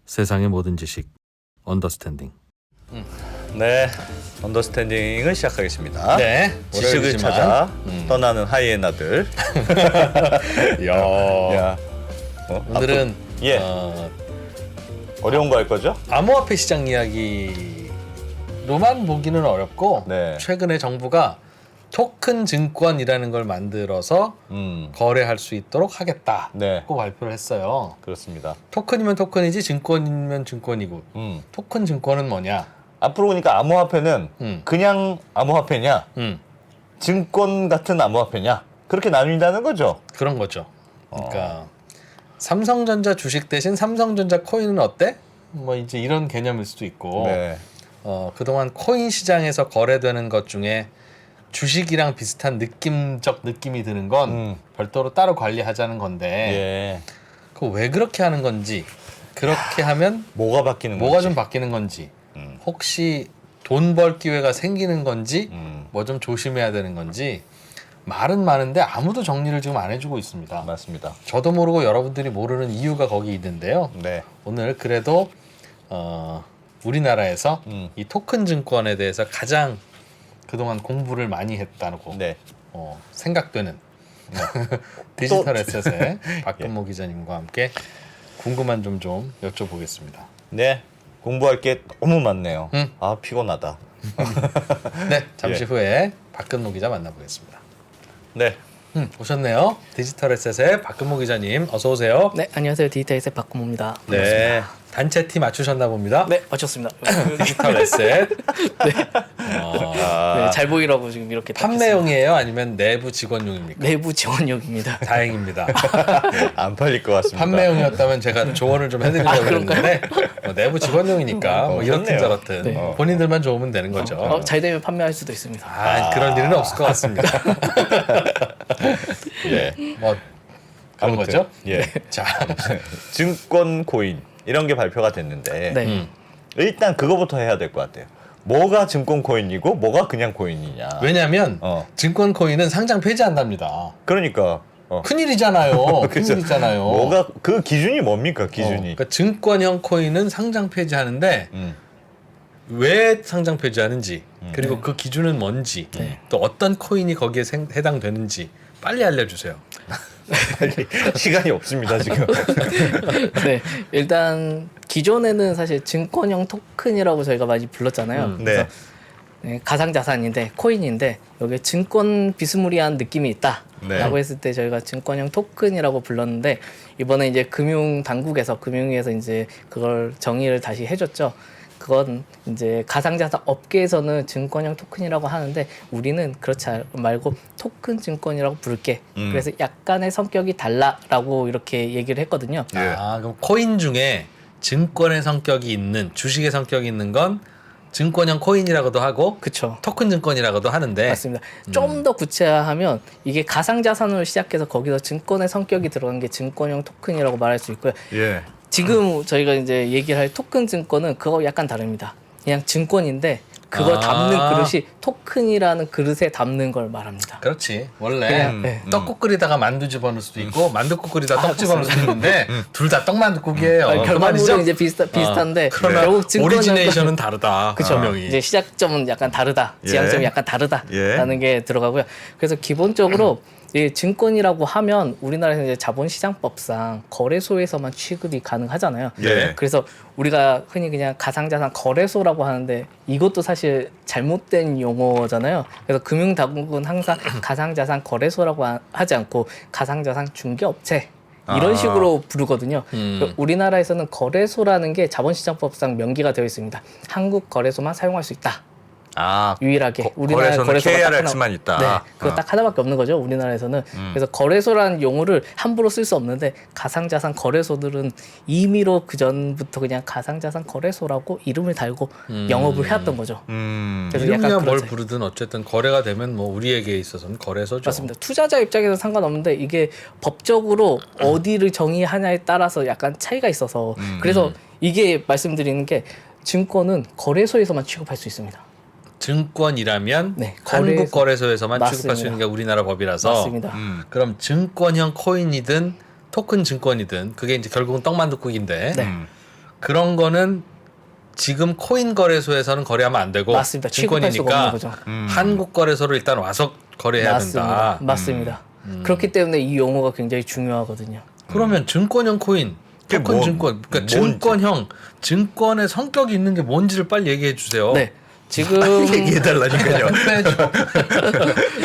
세상의 모든 지식 언더스탠딩. 네, 언더스탠딩을 시작하겠습니다. 네, 지식을 월요일이지만. 찾아 떠나는 하이에나들. 야, 오늘은 예. 어려운 거 할 거죠? 암호화폐 시장 이야기로만 보기는 어렵고 네. 최근에 정부가 토큰 증권이라는 걸 만들어서 거래할 수 있도록 하겠다고 네, 발표를 했어요. 그렇습니다. 토큰이면 토큰이지 증권이면 증권이고 토큰 증권은 뭐냐? 앞으로 보니까 암호화폐는 그냥 암호화폐냐, 증권 같은 암호화폐냐 그렇게 나뉜다는 거죠. 그런 거죠. 그러니까 삼성전자 주식 대신 삼성전자 코인은 어때? 뭐 이제 이런 개념일 수도 있고 네, 그동안 코인 시장에서 거래되는 것 중에 주식이랑 비슷한 느낌이 드는 건 별도로 따로 관리하자는 건데 예. 그거 왜 그렇게 하는 건지, 그렇게 하면 뭐가 바뀌는 뭐가 건지. 좀 바뀌는 건지, 혹시 돈 벌 기회가 생기는 건지, 뭐 좀 조심해야 되는 건지 말은 많은데 아무도 정리를 지금 안 해주고 있습니다. 맞습니다. 저도 모르고 여러분들이 모르는 이유가 거기 있는데요. 네, 오늘 그래도 우리나라에서 이 토큰 증권에 대해서 가장 그동안 공부를 많이 했다고 네. 생각되는 디지털 에셋의 박근모 기자님과 함께 궁금한 점 좀 여쭤보겠습니다. 네, 공부할 게 너무 많네요. 아, 피곤하다. 네, 잠시 예. 후에 박근모 기자 만나보겠습니다. 네, 오셨네요. 디지털 에셋의 박근모 기자님, 어서 오세요. 네, 안녕하세요. 디지털에셋 박근모입니다. 네, 단체 티 맞추셨나 봅니다. 네, 맞췄습니다. 디지털 에셋. 네, 잘 보이라고 지금 이렇게 판매용이에요? 아니면 내부 직원용입니까? 내부 지원용입니다. 다행입니다. 안 팔릴 것 같습니다. 판매용이었다면 제가 조언을 좀 해드리려고 했는데 내부 직원용이니까 뭐 이렇든 좋네요. 저렇든 네. 본인들만 좋으면 되는 거죠. 잘 되면 판매할 수도 있습니다. 그런 일은 없을 것 같습니다. 예. 뭐 그런 아무튼, 거죠. 예. 자, 증권 코인 이런 게 발표가 됐는데 네. 일단 그거부터 해야 될 것 같아요. 뭐가 증권 코인이고 뭐가 그냥 코인이냐. 왜냐하면 증권 코인은 상장 폐지한답니다. 그러니까 큰일이잖아요. 그죠. 큰일이잖아요. 뭐가 그 기준이 뭡니까? 기준이. 그러니까 증권형 코인은 상장 폐지하는데 왜 상장 폐지하는지, 그리고 그 기준은 뭔지, 또 어떤 코인이 거기에 해당되는지 빨리 알려주세요. 시간이 없습니다 지금. 네, 일단 기존에는 사실 증권형 토큰이라고 저희가 많이 불렀잖아요. 네. 네, 가상자산인데 코인인데 여기에 증권 비스무리한 느낌이 있다라고 네. 했을 때 저희가 증권형 토큰이라고 불렀는데 이번에 이제 금융위에서 이제 그걸 정의를 다시 해줬죠. 그건 이제 가상자산 업계에서는 증권형 토큰이라고 하는데 우리는 그렇지 말고 토큰 증권이라고 부를게. 그래서 약간의 성격이 달라라고 이렇게 얘기를 했거든요. 그럼 코인 중에 증권의 성격이 있는, 주식의 성격이 있는 건 증권형 코인이라고도 하고, 그렇죠. 토큰 증권이라고도 하는데, 맞습니다. 좀 더 구체화하면 이게 가상자산으로 시작해서 거기서 증권의 성격이 들어간 게 증권형 토큰이라고 말할 수 있고요. 예. 지금 저희가 이제 얘기를 할 토큰 증권은 그거 약간 다릅니다. 그냥 증권인데 그걸 담는 그릇이 토큰이라는 그릇에 담는 걸 말합니다. 그렇지. 원래 그냥, 네. 떡국 끓이다가 만두 집어넣을 수도 있고 만두국 끓이다가 떡 집어넣을 수도 있는데 둘 다 떡만두국이에요. 그 결과물은 말이죠? 이제 비슷한데 그러나 결국 증권은 오리지네이션은 다르다. 그렇죠. 분명히. 이제 시작점은 약간 다르다, 지향점이 예. 약간 다르다라는 예. 게 들어가고요. 그래서 기본적으로 이 증권이라고 하면 우리나라에서 이제 자본시장법상 거래소에서만 취급이 가능하잖아요. 예. 그래서 우리가 흔히 그냥 가상자산 거래소라고 하는데 이것도 사실 잘못된 용어잖아요. 그래서 금융당국은 항상 가상자산 거래소라고 하지 않고 가상자산 중개업체 이런 식으로 부르거든요. 우리나라에서는 거래소라는 게 자본시장법상 명기가 되어 있습니다. 한국 거래소만 사용할 수 있다. 유일하게 우리나라 거래소는 거래소가 딱 KRX만 있다. 네, 그거 딱 하나밖에 없는 거죠. 우리나라에서는. 그래서 거래소라는 용어를 함부로 쓸 수 없는데 가상자산 거래소들은 임의로 그 전부터 그냥 가상자산 거래소라고 이름을 달고 영업을 해왔던 거죠. 그래서 이름이야 뭘 그렇죠. 부르든 어쨌든 거래가 되면 뭐 우리에게 있어서는 거래소죠. 맞습니다. 투자자 입장에서 상관없는데 이게 법적으로 어디를 정의하냐에 따라서 약간 차이가 있어서 그래서 이게 말씀드리는 게 증권은 거래소에서만 취급할 수 있습니다. 증권이라면 네, 한국 거래소에서만 맞습니다. 취급할 수 있는 게 우리나라 법이라서 맞습니다. 그럼 증권형 코인이든 토큰 증권이든 그게 이제 결국은 떡만둣국인데 네. 그런 거는 지금 코인 거래소에서는 거래하면 안 되고 맞습니다. 취급할 수가 없는 증권이니까 거죠. 한국 거래소로 일단 와서 거래해야 된다. 맞습니다. 그렇기 때문에 이 용어가 굉장히 중요하거든요. 그러면 증권형 코인, 그게 토큰 뭐- 증권, 그러니까 뭔지. 증권형 증권의 성격이 있는 게 뭔지를 빨리 얘기해 주세요. 네. 지금 얘기해달라니까요.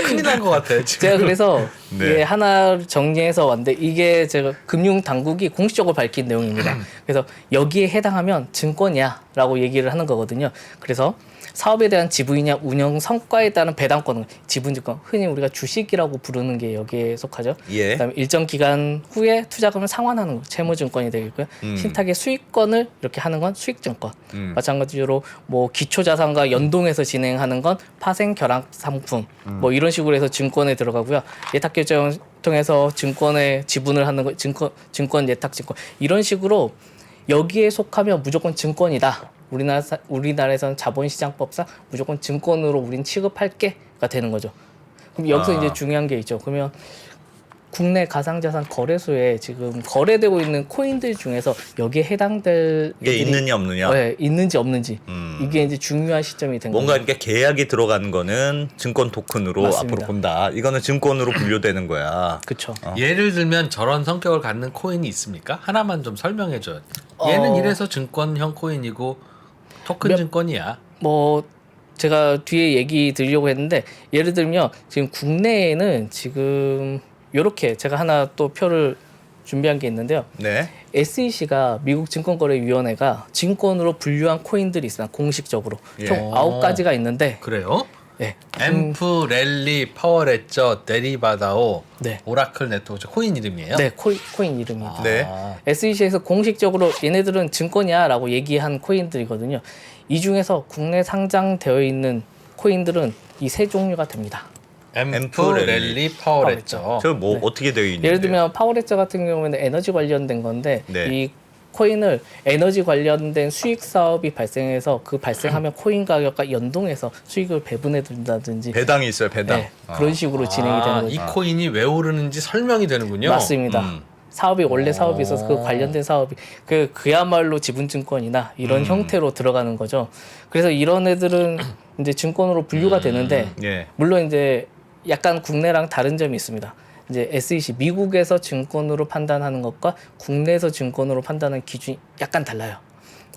큰일 난 것 같아. 지금. 제가 그래서 네. 이게 하나 정리해서 왔는데 이게 제가 금융 당국이 공식적으로 밝힌 내용입니다. 그래서 여기에 해당하면 증권이야라고 얘기를 하는 거거든요. 그래서 사업에 대한 지분이냐 운영 성과에 따른 배당권, 지분증권, 흔히 우리가 주식이라고 부르는 게 여기에 속하죠. 예. 그다음에 일정 기간 후에 투자금을 상환하는 거, 채무증권이 되겠고요. 신탁의 수익권을 이렇게 하는 건 수익증권. 마찬가지로 뭐 기초자산과 연동해서 진행하는 건 파생결합 상품. 뭐 이런 식으로 해서 증권에 들어가고요. 예탁결제를 통해서 증권에 지분을 하는 거, 증권 예탁증권 이런 식으로 여기에 속하면 무조건 증권이다. 우리나라에서는 자본시장법상 무조건 증권으로 우린 취급할게가 되는 거죠. 그럼 여기서 이제 중요한 게 있죠. 그러면 국내 가상자산 거래소에 지금 거래되고 있는 코인들 중에서 여기에 해당될 이게 애들이 있느냐 없느냐. 네, 있는지 없는지 이게 이제 중요한 시점이 된 뭔가 거예요. 이렇게 계약이 들어가는 거는 증권 토큰으로 맞습니다. 앞으로 본다. 이거는 증권으로 분류되는 거야. 그렇죠. 예를 들면 저런 성격을 갖는 코인이 있습니까? 하나만 좀 설명해 줘요. 얘는 이래서 증권형 코인이고 토큰 증권이야. 뭐 제가 뒤에 얘기 드리려고 했는데 예를 들면 지금 국내에는 지금 요렇게 제가 하나 또 표를 준비한 게 있는데요. 네. SEC가 미국 증권거래위원회가 증권으로 분류한 코인들이 있습니다. 공식적으로 예. 총 9가지가 있는데 그래요? 네. 앰프, 랠리, 파워레저, 데리바다오, 네. 오라클 네트워크 코인 이름이에요? 네, 코인 이름이. 네. SEC에서 공식적으로 얘네들은 증권이야라고 얘기한 코인들이거든요. 이 중에서 국내 상장되어 있는 코인들은 이 세 종류가 됩니다. 앰프, 랠리, 파워레저. 저 뭐 네. 어떻게 되어 있는데? 예를 들면 파워레저 같은 경우에는 에너지 관련된 건데 네. 이 코인을 에너지 관련된 수익 사업이 발생해서 그 발생하면 코인 가격과 연동해서 수익을 배분해 준다든지 배당이 있어요. 배당. 네, 그런 식으로 진행이 되는 이 거죠. 코인이 왜 오르는지 설명이 되는군요. 맞습니다. 사업이 원래 사업이 있어서 그 관련된 사업이 그야말로 지분증권이나 이런 형태로 들어가는 거죠. 그래서 이런 애들은 이제 증권으로 분류가 되는데 예. 물론 이제 약간 국내랑 다른 점이 있습니다. 이제 SEC 미국에서 증권으로 판단하는 것과 국내에서 증권으로 판단하는 기준이 약간 달라요.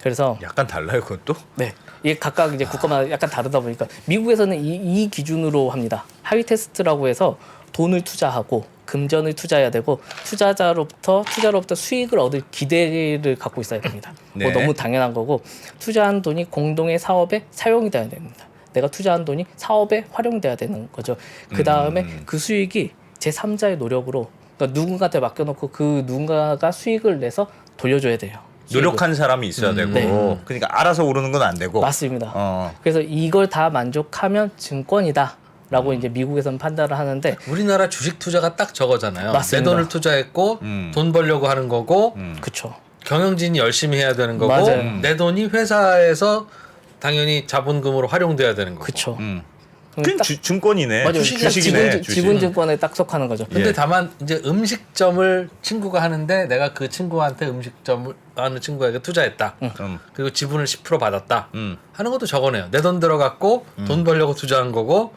그래서 약간 달라요, 그것도? 네, 이게 각각 이제 국가마다 약간 다르다 보니까 미국에서는 이 기준으로 합니다. 하위 테스트라고 해서 돈을 투자하고 금전을 투자해야 되고 투자로부터 수익을 얻을 기대를 갖고 있어야 됩니다. 네. 뭐 너무 당연한 거고 투자한 돈이 공동의 사업에 사용이 돼야 됩니다. 내가 투자한 돈이 사업에 활용돼야 되는 거죠. 그 다음에 그 수익이 제3자의 노력으로 그러니까 누군가한테 맡겨놓고 그 누군가가 수익을 내서 돌려줘야 돼요. 노력한 사람이 있어야 되고. 네. 그러니까 알아서 오르는 건 안 되고. 맞습니다. 그래서 이걸 다 만족하면 증권이다라고 이제 미국에서는 판단을 하는데 우리나라 주식 투자가 딱 저거잖아요. 맞습니다. 내 돈을 투자했고 돈 벌려고 하는 거고 그쵸. 경영진이 열심히 해야 되는 거고 맞아요. 내 돈이 회사에서 당연히 자본금으로 활용돼야 되는 거고. 그쵸. 그냥 딱- 증권이네. 맞아요. 주식이네. 딱 지분증권에 딱 속하는 거죠. 근데 예. 다만 이제 음식점을 친구가 하는데 내가 그 친구한테 음식점을 하는 친구에게 투자했다. 그리고 지분을 10% 받았다. 하는 것도 저거네요. 내 돈 들어갔고 돈 벌려고 투자한 거고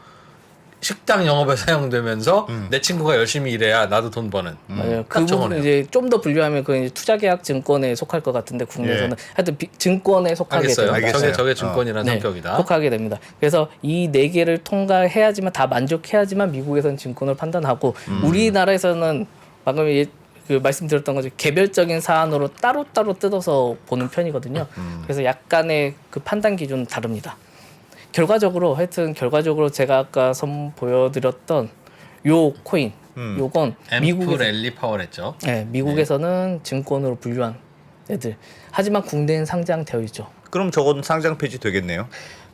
식당 영업에 사용되면서 내 친구가 열심히 일해야 나도 돈 버는. 맞아요. 딱 그 저거네요. 부분 이제 좀 더 분류하면 그 이제 투자계약 증권에 속할 것 같은데 국내에서는 하여튼 증권에 속하게 알겠어요. 됩니다. 알겠어요. 저게 증권이라는 네, 성격이다. 속하게 됩니다. 그래서 이 네 개를 통과해야지만 다 만족해야지만 미국에서는 증권을 판단하고 우리나라에서는 방금 그 말씀드렸던 거죠. 개별적인 사안으로 따로따로 뜯어서 보는 편이거든요. 그래서 약간의 그 판단 기준은 다릅니다. 결과적으로 제가 아까 보여드렸던 요 코인 요건 앰프 랠리 파워랬죠. 네, 미국에서는 증권으로 분류한 애들. 하지만 국내엔 상장되어 있죠. 그럼 저건 상장 폐지 되겠네요.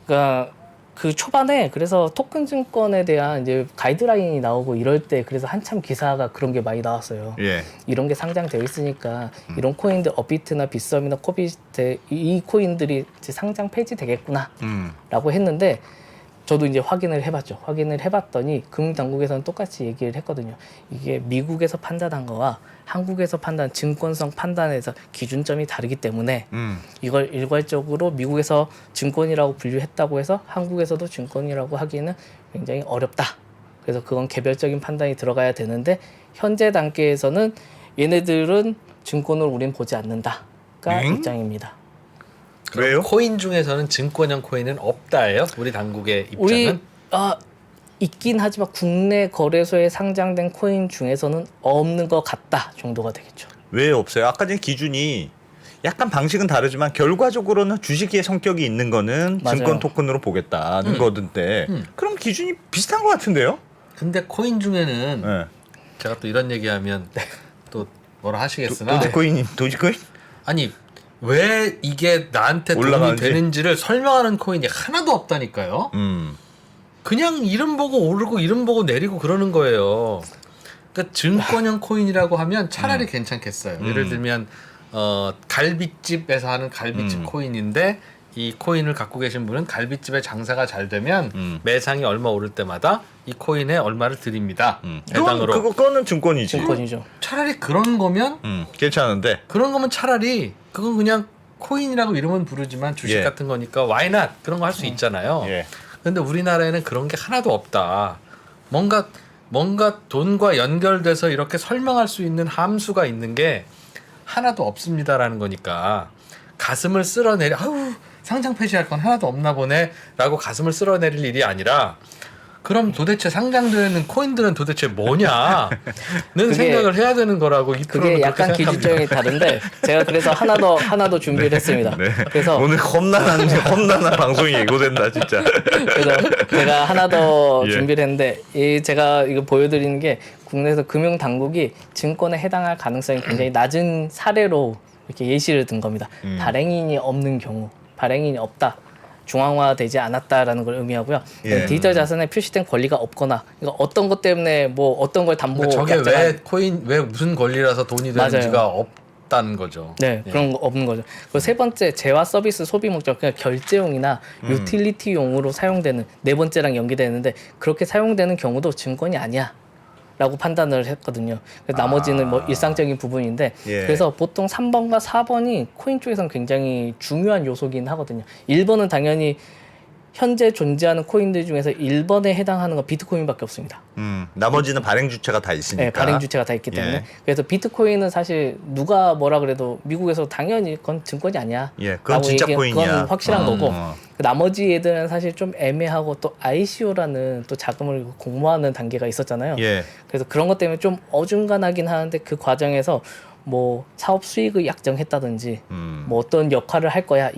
그러니까 그 초반에 그래서 토큰 증권에 대한 이제 가이드라인이 나오고 이럴 때 그래서 한참 기사가 그런 게 많이 나왔어요. 예. 이런 게 상장되어 있으니까 이런 코인들 업비트나 빗썸이나 코비트 이 코인들이 이제 상장 폐지되겠구나라고 했는데 저도 이제 확인을 해봤죠. 확인을 해봤더니 금융당국에서는 똑같이 얘기를 했거든요. 이게 미국에서 판단한 거와 한국에서 증권성 판단에서 기준점이 다르기 때문에 이걸 일괄적으로 미국에서 증권이라고 분류했다고 해서 한국에서도 증권이라고 하기에는 굉장히 어렵다. 그래서 그건 개별적인 판단이 들어가야 되는데 현재 단계에서는 얘네들은 증권을 우린 보지 않는다가 입장입니다. 왜요? 코인 중에서는 증권형 코인은 없다예요? 우리 당국의 입장은? 우리 있긴 하지만 국내 거래소에 상장된 코인 중에서는 없는 것 같다 정도가 되겠죠. 왜 없어요? 아까 전에 기준이 약간 방식은 다르지만 결과적으로는 주식의 성격이 있는 거는 맞아요. 증권 토큰으로 보겠다는 거던데 그럼 기준이 비슷한 것 같은데요? 근데 코인 중에는 네. 제가 또 이런 얘기하면 또 뭐라 하시겠으나 도지코인? 아니 왜 이게 나한테 도움이 올라가는지? 되는지를 설명하는 코인이 하나도 없다니까요. 그냥 이름 보고 오르고 이름 보고 내리고 그러는 거예요. 그러니까 증권형 코인이라고 하면 차라리 괜찮겠어요. 예를 들면 갈비집에서 하는 갈비집 코인인데 이 코인을 갖고 계신 분은 갈비집의 장사가 잘 되면 매상이 얼마 오를 때마다 이 코인에 얼마를 드립니다. 배당으로. 그거는 증권이지. 증권이죠. 차라리 그런 거면 괜찮은데. 그런 거면 차라리 그건 그냥 코인이라고 이름은 부르지만 주식 예. 같은 거니까 why not 그런 거 할 수 있잖아요. 예. 근데 우리나라에는 그런 게 하나도 없다. 뭔가 돈과 연결돼서 이렇게 설명할 수 있는 함수가 있는 게 하나도 없습니다라는 거니까 가슴을 쓸어내려 아우 상장 폐지할 건 하나도 없나 보네라고 가슴을 쓸어내릴 일이 아니라 그럼 도대체 상장되어 있는 코인들은 도대체 뭐냐는 생각을 해야 되는 거라고 이 그게 약간 기준점이 다른데 제가 그래서 하나 더 준비를 했습니다. 네. 그래서 오늘 험난한 방송이 예고된다 진짜. 그래서 제가 하나 더 예. 준비를 했는데 제가 이거 보여드리는 게 국내에서 금융 당국이 증권에 해당할 가능성이 굉장히 낮은 사례로 이렇게 예시를 든 겁니다. 발행인이 없는 경우, 발행인이 없다. 중앙화되지 않았다라는 걸 의미하고요. 예. 디지털 자산에 표시된 권리가 없거나 그러니까 어떤 것 때문에 뭐 어떤 걸 담보 저게 왜 코인 왜 무슨 권리라서 돈이 되는지가 없다는 거죠. 네, 예. 그런 거 없는 거죠. 그리고 세 번째, 재화 서비스 소비 목적, 그러니까 결제용이나 유틸리티용으로 사용되는 네 번째랑 연계되는데 그렇게 사용되는 경우도 증권이 아니야. 라고 판단을 했거든요. 그래서 나머지는 뭐 일상적인 부분인데 예. 그래서 보통 3번과 4번이 코인 쪽에서는 굉장히 중요한 요소긴 하거든요. 1번은 당연히 현재 존재하는 코인들 중에서 1번에 해당하는 건 비트코인밖에 없습니다. 나머지는 발행 주체가 다 있으니까. 네, 발행 주체가 다 있기 때문에. 예. 그래서 비트코인은 사실 누가 뭐라 그래도 미국에서 당연히 그건 증권이 아니야. 예, 그건 라고 진짜 얘기하면 코인이야. 그건 확실한 거고. 어. 나머지 애들은 사실 좀 애매하고 또 ICO라는 또 자금을 공모하는 단계가 있었잖아요. 예. 그래서 그런 것 때문에 좀 어중간하긴 하는데 그 과정에서 뭐 사업 수익을 약정했다든지 뭐 어떤 역할을 할 거야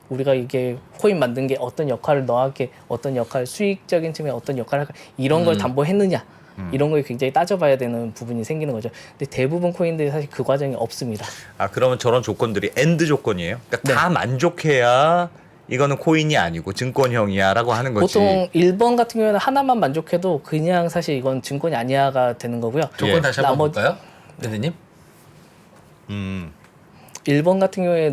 우리가 이게 코인 만든 게 어떤 역할을 너한테 어떤 역할 수익적인 측면에 어떤 역할을 할까 이런 걸 담보했느냐 이런 걸 굉장히 따져봐야 되는 부분이 생기는 거죠. 근데 대부분 코인들이 사실 그 과정이 없습니다. 아 그러면 저런 조건들이 엔드 조건이에요? 그러니까 네. 다 만족해야 이거는 코인이 아니고 증권형이야라고 하는 거지. 보통 1번 같은 경우에는 하나만 만족해도 그냥 사실 이건 증권이 아니야가 되는 거고요. 조건 예. 다시 한번 볼까요, 대리님? 1번 같은 경우에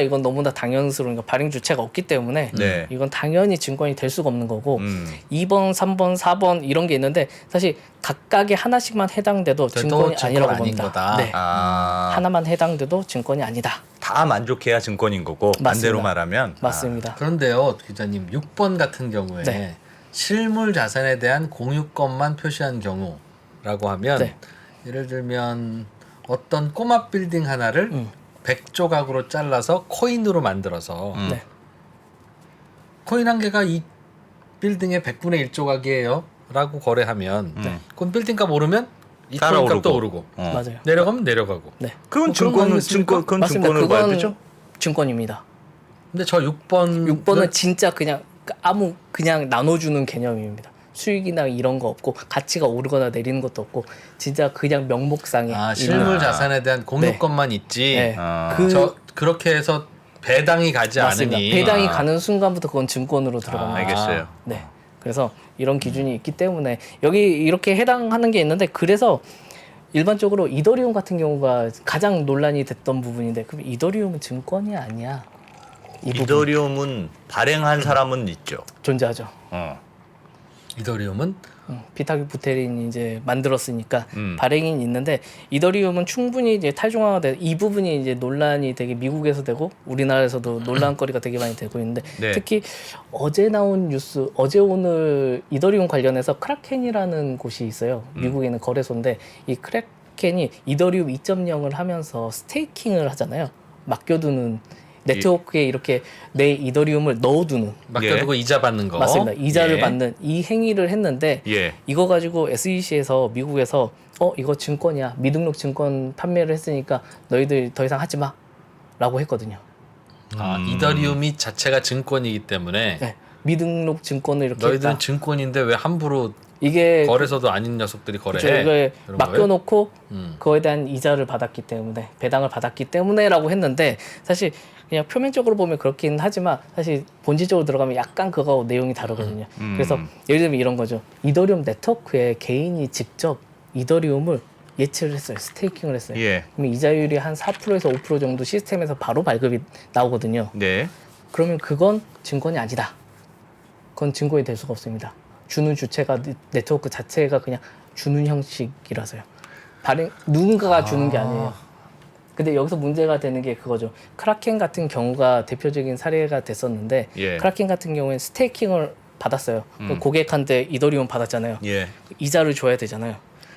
이건 너무나 당연스러운 거 발행 주체가 없기 때문에 네. 이건 당연히 증권이 될 수가 없는 거고 2번, 3번, 4번 이런 게 있는데 사실 각각의 하나씩만 해당돼도 증권이 증권 아니라고 아닌 봅니다. 거다. 네. 아, 하나만 해당돼도 증권이 아니다. 다 만족해야 증권인 거고 맞습니다. 반대로 말하면 맞습니다. 그런데요, 기자님 6번 같은 경우에 네. 실물 자산에 대한 공유권만 표시한 경우라고 하면 네. 예를 들면 어떤 꼬마 빌딩 하나를 100조각으로 잘라서 코인으로 만들어서 네. 코인 한 개가 이 빌딩의 100분의 1조각이에요 라고 거래하면 그건 빌딩 값 오르면 이 따라 코인 값도 오르고 맞아요. 내려가면 내려가고. 네. 그건 뭐 그런 거 아니겠습니까? 그건 맞습니다. 증권으로 봐야 그건 되죠? 증권입니다. 근데 저 6번 6번은 진짜 그냥 그냥 나눠주는 개념입니다. 수익이나 이런 거 없고 가치가 오르거나 내리는 것도 없고 진짜 그냥 명목상에 실물 있는 자산에 대한 공유권만 있지. 네. 아. 그렇게 해서 배당이 가지 맞습니다. 않으니 배당이 가는 순간부터 그건 증권으로 들어갑니다. 알겠어요. 네. 그래서 이런 기준이 있기 때문에 여기 이렇게 해당하는 게 있는데 그래서 일반적으로 이더리움 같은 경우가 가장 논란이 됐던 부분인데 그럼 이더리움은 증권이 아니야. 이 부분 이더리움은 발행한 사람은 있죠. 존재하죠. 이더리움은 비타기 부테린이 이제 만들었으니까 발행이 있는데 이더리움은 충분히 이제 탈중앙화 이 부분이 이제 논란이 되게 미국에서 되고 우리나라에서도 논란거리가 되게 많이 되고 있는데 네. 특히 어제 나온 뉴스 어제 오늘 이더리움 관련해서 크라켄이라는 곳이 있어요. 미국에는 거래소인데 이 크라켄이 이더리움 2.0을 하면서 스테이킹을 하잖아요. 맡겨두는 네트워크에 이렇게 내 이더리움을 넣어두는 맡겨두고 이자 받는 거. 맞습니다. 이자를 예. 받는 이 행위를 했는데 예. 이거 가지고 SEC에서 미국에서 이거 증권이야. 미등록 증권 판매를 했으니까 너희들 더 이상 하지 마라고 했거든요. 이더리움이 자체가 증권이기 때문에 네. 미등록 증권을 이렇게 너희들은 했다. 증권인데 왜 함부로 이게 거래소도 아닌 녀석들이 그쵸, 거래해? 이걸 그런 거예요? 맡겨놓고 그거에 대한 이자를 받았기 때문에 배당을 받았기 때문에라고 했는데 사실 그냥 표면적으로 보면 그렇긴 하지만 사실 본질적으로 들어가면 약간 그거 내용이 다르거든요. 그래서 예를 들면 이런 거죠. 이더리움 네트워크에 개인이 직접 이더리움을 예치를 했어요. 스테이킹을 했어요. 예. 그러면 이자율이 한 4%에서 5% 정도 시스템에서 바로 발급이 나오거든요. 네. 그러면 그건 증권이 아니다. 그건 증권이 될 수가 없습니다. 주는 주체가 네트워크 자체가 그냥 주는 형식이라서요. 누군가가 주는 게 아니에요. 근데 여기서 문제가 되는 게 그거죠. 크라켄 같은 경우가 대표적인 사례가 됐었는데 예. 크라켄 같은 경우에는 스테이킹을 받았어요. 고객한테 이더리움 받았잖아요. 예. 이자를 줘야 되잖아요.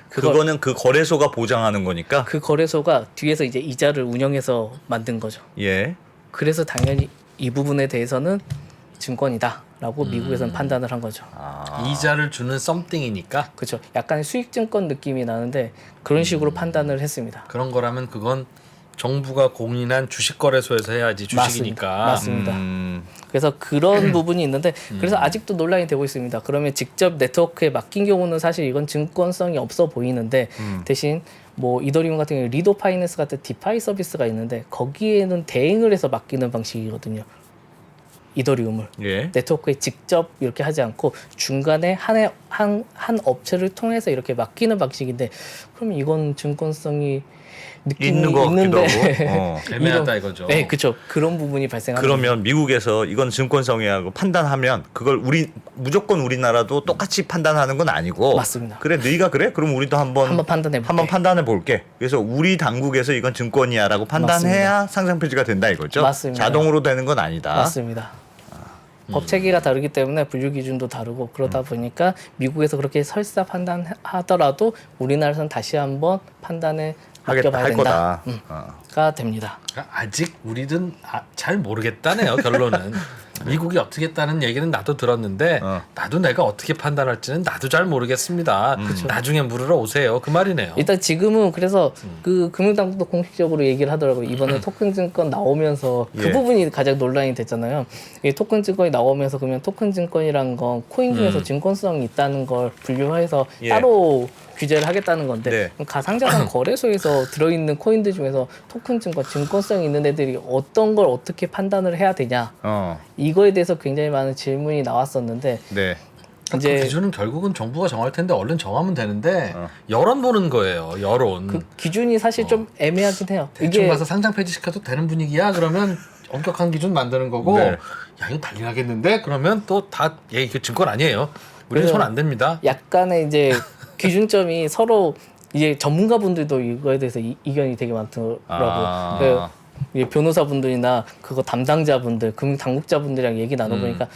그거는 그 거래소가 보장하는 거니까. 그 거래소가 뒤에서 이제 이자를 운영해서 만든 거죠. 예. 그래서 당연히 이 부분에 대해서는 증권이다라고 미국에서는 판단을 한 거죠. 이자를 주는 썸띵이니까 그렇죠. 약간 수익증권 느낌이 나는데 그런 식으로 판단을 했습니다. 그런 거라면 그건 정부가 공인한 주식거래소에서 해야지 주식이니까. 맞습니다. 그래서 그런 부분이 있는데 그래서 아직도 논란이 되고 있습니다. 그러면 직접 네트워크에 맡긴 경우는 사실 이건 증권성이 없어 보이는데 대신 뭐 이더리움 같은 경우 리도 파이낸스 같은 디파이 서비스가 있는데 거기에는 대행을 해서 맡기는 방식이거든요. 이더리움을 예. 네트워크에 직접 이렇게 하지 않고 중간에 한 업체를 통해서 이렇게 맡기는 방식인데 그럼 이건 증권성이 느낌이 있는 것 같기도 있는데 하고. 애매하다 이거죠. 네, 그렇죠. 그런 부분이 발생하는 그러면 미국에서 이건 증권성이라고 판단하면 그걸 무조건 우리나라도 똑같이 판단하는 건 아니고. 맞습니다. 그래, 너희가 그래? 그럼 우리도 한번 판단해볼게. 한번 판단해 볼게. 그래서 우리 당국에서 이건 증권이야라고 판단해야 상장 폐지가 된다 이거죠. 맞습니다. 자동으로 되는 건 아니다. 맞습니다. 법 체계가 다르기 때문에 분류 기준도 다르고 그러다 보니까 미국에서 그렇게 설사 판단하더라도 우리나라에서는 다시 한번 판단에 맡겨봐야 할 거다. 된다가 됩니다. 그러니까 아직 우리는 잘 모르겠다네요. 결론은 미국이 어떻게 했다는 얘기는 나도 들었는데 나도 내가 어떻게 판단할지는 나도 잘 모르겠습니다. 나중에 물으러 오세요. 그 말이네요. 일단 지금은 그래서 그 금융당국도 공식적으로 얘기를 하더라고요. 이번에 토큰 증권 나오면서 그 예. 부분이 가장 논란이 됐잖아요. 이 토큰 증권이 나오면서 그러면 토큰 증권이란 건 코인 중에서 증권성이 있다는 걸 분류해서 예. 따로 규제를 하겠다는 건데 네. 그럼 가상자산 거래소에서 들어있는 코인들 중에서 토큰 증권, 증권성이 있는 애들이 어떤 걸 어떻게 판단을 해야 되냐 이거에 대해서 굉장히 많은 질문이 나왔었는데 네. 그 기준은 결국은 정부가 정할 텐데 얼른 정하면 되는데 여론 보는 거예요. 여론. 그 기준이 사실 좀 애매하긴 해요. 대충 가서 상장 폐지시켜도 되는 분위기야. 그러면 엄격한 기준 만드는 거고 네. 야 이거 난리 나겠는데? 그러면 또 다 그 증권 아니에요. 우리는 그래서 손 안 댑니다. 약간의 이제 기준점이 서로 이제 전문가분들도 이거에 대해서 이견이 되게 많더라고요. 그 변호사분들이나 그거 담당자분들, 금융 당국자분들이랑 얘기 나눠보니까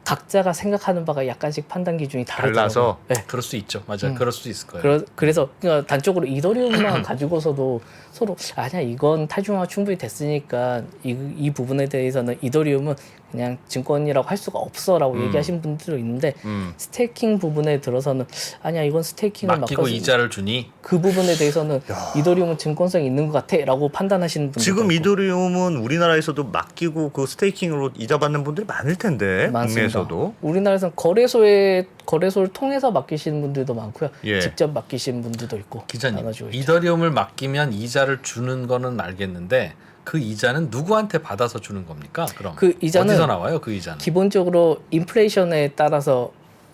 각자가 생각하는 바가 약간씩 판단 기준이 다르더라고요. 달라서? 네. 그럴 수 있죠. 맞아요. 그럴 수 있을 거예요. 그래서 그냥 단적으로 이더리움만 가지고서도 서로 아니야 이건 탈중화가 충분히 됐으니까 이 부분에 대해서는 이더리움은 그냥 증권이라고 할 수가 없어라고 얘기하신 분들도 있는데 스테이킹 부분에 들어서는 아니야 이건 스테이킹을 맡기고 이자를 주니 그 부분에 대해서는 이더리움은 증권성이 있는 것 같아라고 판단하시는 분들 지금 이더리움은 우리나라에서도 맡기고 그 스테이킹으로 이자 받는 분들이 많을 텐데 국내에서도. 우리나라에서는 거래소를 통해서 맡기시는 분들도 많고요. 예. 직접 맡기시는 분들도 있고. 기자님 나눠지고 있죠. 이더리움을 맡기면 이자를 주는 거는 알겠는데 그 이자는 누구한테 받아서 주는 겁니까? 그럼 그 이자는 어디서 나와요? 그 이자는 기본적으로 인플레이션에 따라서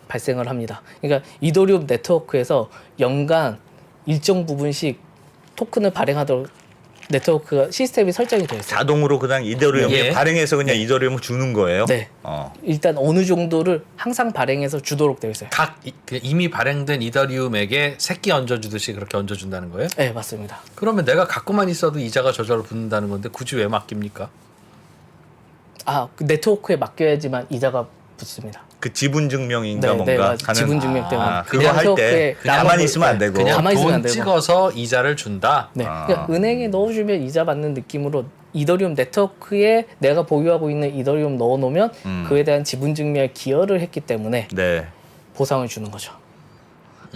발생을 합니다. 그러니까 이더리움 네트워크에서 연간 일정 부분씩 토큰을 발행하도록 네트워크가 시스템이 설정이 되어 있어요. 자동으로 그냥 이더리움 예. 발행해서 그냥 이더리움을 주는 거예요. 네. 일단 어느 정도를 항상 발행해서 주도록 되어 있어요. 그 이미 발행된 이더리움에게 새끼 얹어주듯이 그렇게 얹어준다는 거예요? 네, 맞습니다. 그러면 내가 갖고만 있어도 이자가 저절로 붙는다는 건데 굳이 왜 맡깁니까? 그 네트워크에 맡겨야지만 이자가 붙습니다. 그 지분 증명인가 네, 뭔가 네, 하는 지분 증명 때문에. 그거 할 때 네트워크에 가만히 남은 있으면 안 네, 되고 그냥 가만히 있으면 안 돈 되고. 찍어서 이자를 준다. 네. 그러니까 은행에 넣어주면 이자 받는 느낌으로 이더리움 네트워크에 내가 보유하고 있는 이더리움 넣어놓으면 그에 대한 지분 증명에 기여를 했기 때문에 네. 보상을 주는 거죠.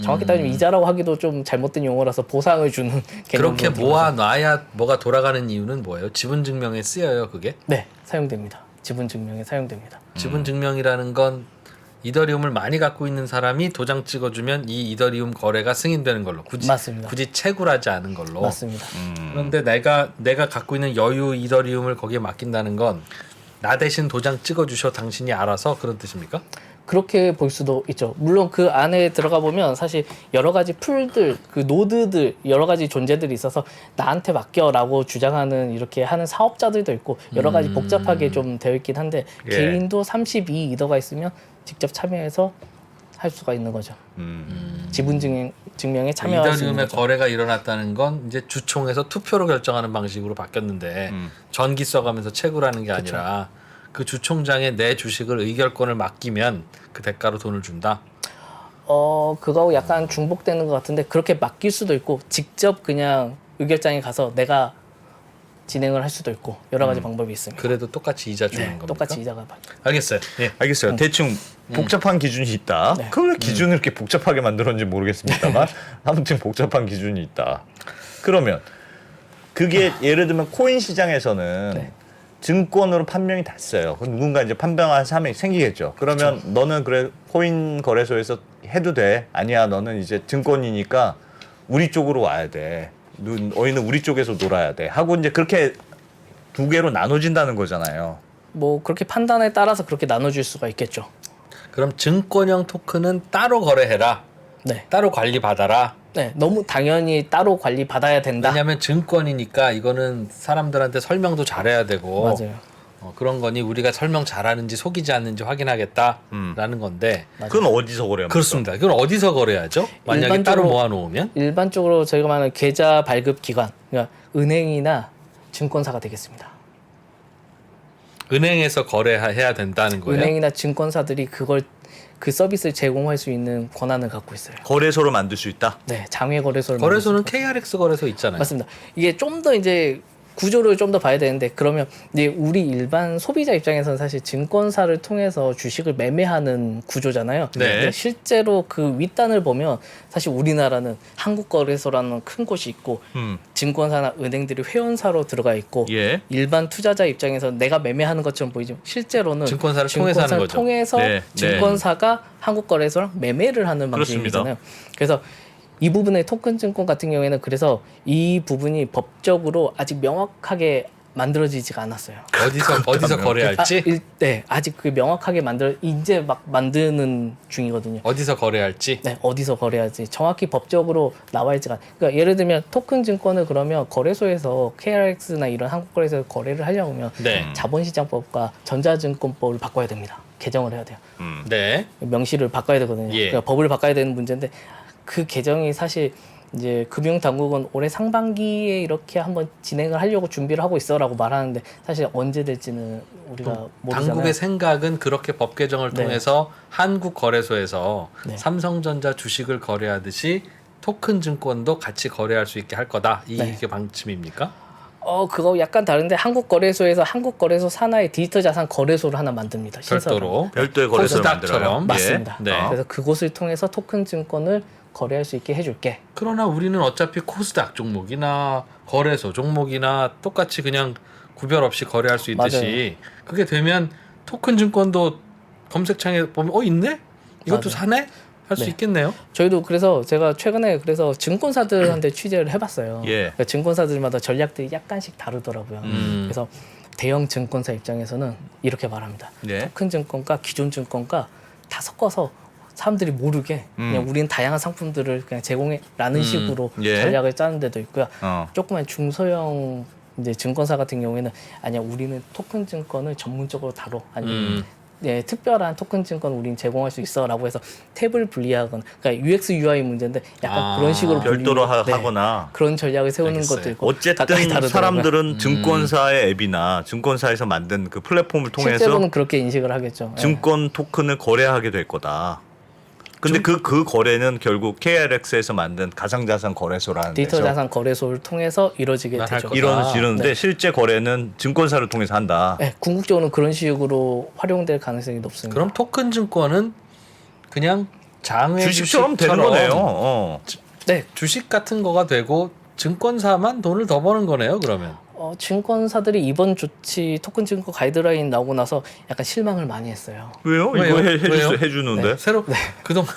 정확히 따지면 이자라고 하기도 좀 잘못된 용어라서 보상을 주는 개념으로 그렇게 들어가죠. 모아놔야 뭐가 돌아가는 이유는 뭐예요? 지분 증명에 쓰여요, 그게? 네, 사용됩니다. 지분 증명에 사용됩니다. 지분 증명이라는 건 이더리움을 많이 갖고 있는 사람이 도장 찍어주면 이 이더리움 거래가 승인되는 걸로 맞습니다. 굳이 채굴하지 않은 걸로. 맞습니다. 그런데 내가 갖고 있는 여유 이더리움을 거기에 맡긴다는 건 나 대신 도장 찍어주셔 당신이 알아서 그런 뜻입니까? 그렇게 볼 수도 있죠. 물론 그 안에 들어가 보면 사실 여러 가지 풀들, 그 노드들, 여러 가지 존재들이 있어서 나한테 맡겨라고 주장하는 이렇게 하는 사업자들도 있고 여러 가지 복잡하게 좀 되어 있긴 한데 예. 개인도 32 이더가 있으면 직접 참여해서 할 수가 있는 거죠. 지분 증명에 참여할 수 있는 이더리움의 거죠. 거래가 일어났다는 건 이제 주총에서 투표로 결정하는 방식으로 바뀌었는데 전기 써가면서 채굴하는 게 아니라 그 주총장에 내 주식을 의결권을 맡기면 그 대가로 돈을 준다. 그거하고 약간 중복되는 것 같은데 그렇게 맡길 수도 있고 직접 그냥 의결장에 가서 내가 진행을 할 수도 있고 여러 가지 방법이 있습니다. 그래도 똑같이 이자 주는 네, 겁니까? 똑같이 이자가 알겠어요. 예. 알겠어요. 대충 복잡한 기준이 있다. 네. 그걸 왜 기준을 이렇게 복잡하게 만들었는지 모르겠습니다만 아무튼 복잡한 기준이 있다. 그러면 그게 예를 들면 코인 시장에서는 네. 증권으로 판명이 됐어요. 그럼 누군가 이제 판명한 사람이 생기겠죠. 그러면 너는 그래 코인 거래소에서 해도 돼. 아니야, 너는 이제 증권이니까 우리 쪽으로 와야 돼. 너희는 우리 쪽에서 놀아야 돼. 하고 이제 그렇게 두 개로 나눠진다는 거잖아요. 뭐 그렇게 판단에 따라서 그렇게 나눠줄 수가 있겠죠. 그럼 증권형 토큰은 따로 거래해라. 네, 따로 관리 받아라. 네, 너무 당연히 따로 관리 받아야 된다. 왜냐하면 증권이니까 이거는 사람들한테 설명도 잘해야 되고 맞아요. 그런 거니 우리가 설명 잘하는지 속이지 않는지 확인하겠다라는 건데 그건 어디서 거래합니까? 그렇습니다. 이건 어디서 거래하죠? 만약에 따로 일반적으로- 모아놓으면 일반적으로 저희가 말하는 계좌 발급 기관, 그러니까 은행이나 증권사가 되겠습니다. 은행에서 거래해야 된다는 거예요. 은행이나 증권사들이 그 서비스를 제공할 수 있는 권한을 갖고 있어요. 거래소로 만들 수 있다. 네, 장외 거래소를 거래소는 KRX 거래소 있잖아요. 맞습니다. 이게 좀 더 이제 구조를 좀 더 봐야 되는데 그러면 이제 우리 일반 소비자 입장에서는 사실 증권사를 통해서 주식을 매매하는 구조잖아요. 네. 근데 실제로 그 윗단을 보면 사실 우리나라는 한국거래소라는 큰 곳이 있고 증권사나 은행들이 회원사로 들어가 있고 예. 일반 투자자 입장에서 내가 매매하는 것처럼 보이지만 실제로는 증권사를 통해서 하는 거죠. 통해서 네, 네. 증권사가 한국거래소랑 매매를 하는 그렇습니다. 방식이잖아요. 그래서 이 부분의 토큰 증권 같은 경우에는 그래서 이 부분이 법적으로 아직 명확하게 만들어지지가 않았어요. 어디서 거래할지 네, 아직 그 명확하게 이제 막 만드는 중이거든요. 어디서 거래할지 네, 어디서 거래하지 정확히 법적으로 나와있지가 그러니까 예를 들면 토큰 증권을 그러면 거래소에서 KRX나 이런 한국거래소에서 거래를 하려면 네. 자본시장법과 전자증권법을 바꿔야 됩니다. 개정을 해야 돼요. 네. 명시를 바꿔야 되거든요. 예. 그러니까 법을 바꿔야 되는 문제인데 그 개정이 사실 이제 금융당국은 올해 상반기에 이렇게 한번 진행을 하려고 준비를 하고 있어라고 말하는데 사실 언제 될지는 우리가 모르잖아요. 당국의 생각은 그렇게 법 개정을 네. 통해서 한국 거래소에서 네. 삼성전자 주식을 거래하듯이 토큰 증권도 같이 거래할 수 있게 할 거다. 네. 이게 방침입니까? 그거 약간 다른데 한국거래소에서 한국거래소 산하의 디지털 자산 거래소를 하나 만듭니다. 별도로 별도의 거래소를 코스닥처럼. 만들어요. 맞습니다. 네. 그래서 그곳을 통해서 토큰 증권을 거래할 수 있게 해줄게. 그러나 우리는 어차피 코스닥 종목이나 거래소 종목이나 똑같이 그냥 구별 없이 거래할 수 있듯이 그게 되면 토큰 증권도 검색창에 보면 있네? 이것도 맞아요. 사네? 할 수 네. 있겠네요. 저희도 그래서 제가 최근에 그래서 증권사들한테 취재를 해봤어요. 예. 그러니까 증권사들마다 전략들이 약간씩 다르더라고요. 그래서 대형 증권사 입장에서는 이렇게 말합니다. 네. 토큰 증권과 기존 증권과 다 섞어서 사람들이 모르게 그냥 우리는 다양한 상품들을 그냥 제공해라는 식으로 예. 전략을 짜는 데도 있고요. 어. 조그만 중소형 이제 증권사 같은 경우에는 아니야 우리는 토큰 증권을 전문적으로 다뤄 아니면 네, 특별한 토큰 증권 우리는 제공할 수 있어라고 해서 탭을 분리하거나 그러니까 UX UI 문제인데 약간 그런 식으로 별도로 분리- 네, 하거나 그런 전략을 세우는 알겠어요. 것도 있고 어쨌든 각각이 다르더라고요. 사람들은 증권사의 앱이나 증권사에서 만든 그 플랫폼을 통해서 실제로는 그렇게 인식을 하겠죠. 네. 증권 토큰을 거래하게 될 거다. 근데 그 거래는 결국 KRX에서 만든 가상자산 거래소라는 디지털 데서 자산 거래소를 통해서 이루어지게 할 되죠. 거다. 이루어지는데 네. 실제 거래는 증권사를 통해서 한다. 네, 궁극적으로는 그런 식으로 활용될 가능성이 높습니다. 그럼 토큰 증권은 그냥 장외 주식처럼 되는 거네요. 어. 네, 주식 같은 거가 되고 증권사만 돈을 더 버는 거네요. 그러면 증권사들이 이번 조치 토큰 증권 가이드라인 나오고 나서 약간 실망을 많이 했어요. 왜요? 왜요? 이거 왜요? 해주는데. 새로 그동안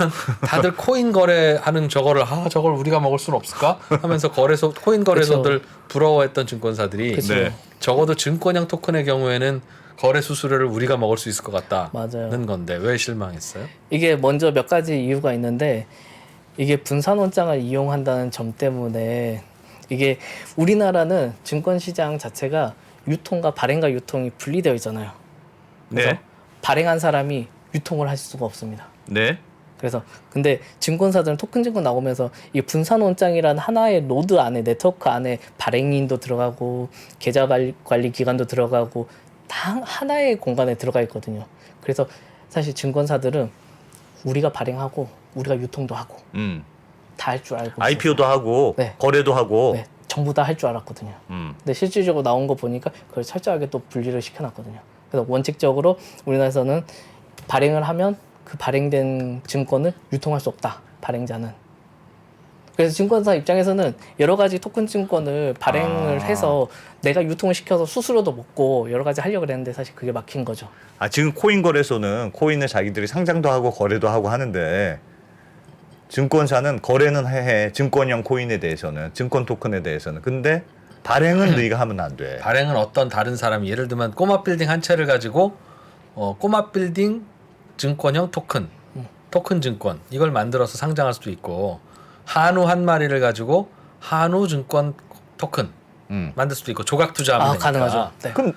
다들 코인 거래하는 저거를 저걸 우리가 먹을 수는 없을까 하면서 코인 거래소들 부러워했던 증권사들이 그쵸. 네. 적어도 증권형 토큰의 경우에는 거래 수수료를 우리가 먹을 수 있을 것 같다는 맞아요. 건데 왜 실망했어요? 이게 먼저 몇 가지 이유가 있는데 이게 분산원장을 이용한다는 점 때문에 이게 우리나라는 증권시장 자체가 유통과 발행과 유통이 분리되어 있잖아요. 그래서 네. 발행한 사람이 유통을 할 수가 없습니다. 네. 그래서 근데 증권사들은 토큰 증권 나오면서 이 분산원장이라는 하나의 노드 안에 네트워크 안에 발행인도 들어가고 계좌 관리 기관도 들어가고 다 하나의 공간에 들어가 있거든요. 그래서 사실 증권사들은 우리가 발행하고 우리가 유통도 하고 다 할 줄 알고 IPO도 하고 네. 거래도 하고. 네, 전부 다 할 줄 알았거든요. 근데 실질적으로 나온 거 보니까 그걸 철저하게 또 분리를 시켜놨거든요. 그래서 원칙적으로 우리나라에서는 발행을 하면 그 발행된 증권을 유통할 수 없다. 발행자는. 그래서 증권사 입장에서는 여러 가지 토큰 증권을 발행을 해서 내가 유통을 시켜서 수수료도 먹고 여러 가지 하려고 그랬는데 사실 그게 막힌 거죠. 지금 코인 거래소는 코인을 자기들이 상장도 하고 거래도 하고 하는데 증권사는 거래는 해 증권형 코인에 대해서는 증권 토큰에 대해서는 근데 발행은 너희가 하면 안 돼. 발행은 어떤 다른 사람이 예를 들면 꼬마 빌딩 한 채를 가지고 꼬마 빌딩 증권형 토큰 증권 이걸 만들어서 상장할 수도 있고 한우 한 마리를 가지고 한우 증권 토큰 만들 수도 있고 조각 투자하면 되니까. 가능하죠. 네. 그럼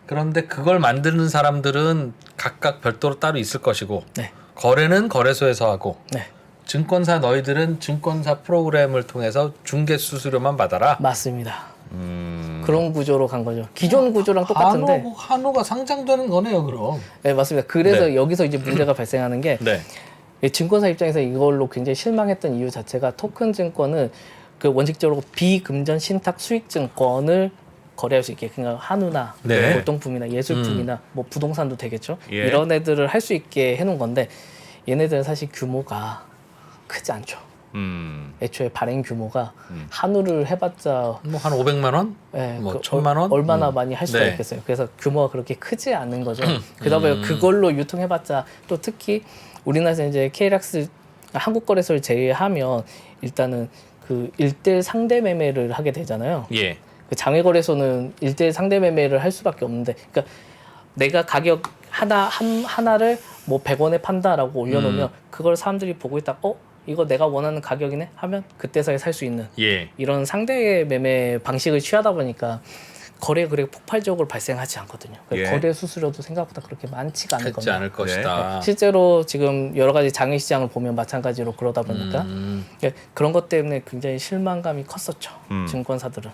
그런데 그걸 만드는 사람들은 각각 별도로 따로 있을 것이고 네. 거래는 거래소에서 하고 네. 증권사 너희들은 증권사 프로그램을 통해서 중개 수수료만 받아라. 맞습니다. 그런 구조로 간 거죠. 기존 구조랑 똑같은데. 한우가 상장되는 거네요, 그럼. 네, 맞습니다. 그래서 네. 여기서 이제 문제가 발생하는 게 네. 이 증권사 입장에서 이걸로 굉장히 실망했던 이유 자체가 토큰 증권은 그 원칙적으로 비금전 신탁 수익 증권을 거래할 수 있게 그러니까 한우나 네. 골동품이나 예술품이나 뭐 부동산도 되겠죠. 예. 이런 애들을 할 수 있게 해놓은 건데 얘네들은 사실 규모가 크지 않죠. 애초에 발행 규모가 한우를 해봤자 뭐 한 500만 원? 네, 뭐 그 1000만 원? 얼마나 많이 할 수가 네. 있겠어요. 그래서 규모가 그렇게 크지 않은 거죠. 그러다 보니 그걸로 유통해봤자 또 특히 우리나라에서 이제 KRX 한국거래소를 제외하면 일단은 그 1대1 상대 매매를 하게 되잖아요. 예. 그 장외거래소는 1대1 상대 매매를 할 수밖에 없는데, 그러니까 내가 가격 하나를 뭐 100원에 판다라고 올려놓으면 그걸 사람들이 보고 있다. 이거 내가 원하는 가격이네 하면 그때서야 살 수 있는 예. 이런 상대 매매 방식을 취하다 보니까 거래 그렇게 폭발적으로 발생하지 않거든요. 예. 거래 수수료도 생각보다 그렇게 많지가 않을 크지 겁니다. 않을 것이다. 실제로 지금 여러 가지 장외 시장을 보면 마찬가지로 그러다 보니까 그런 것 때문에 굉장히 실망감이 컸었죠. 증권사들은.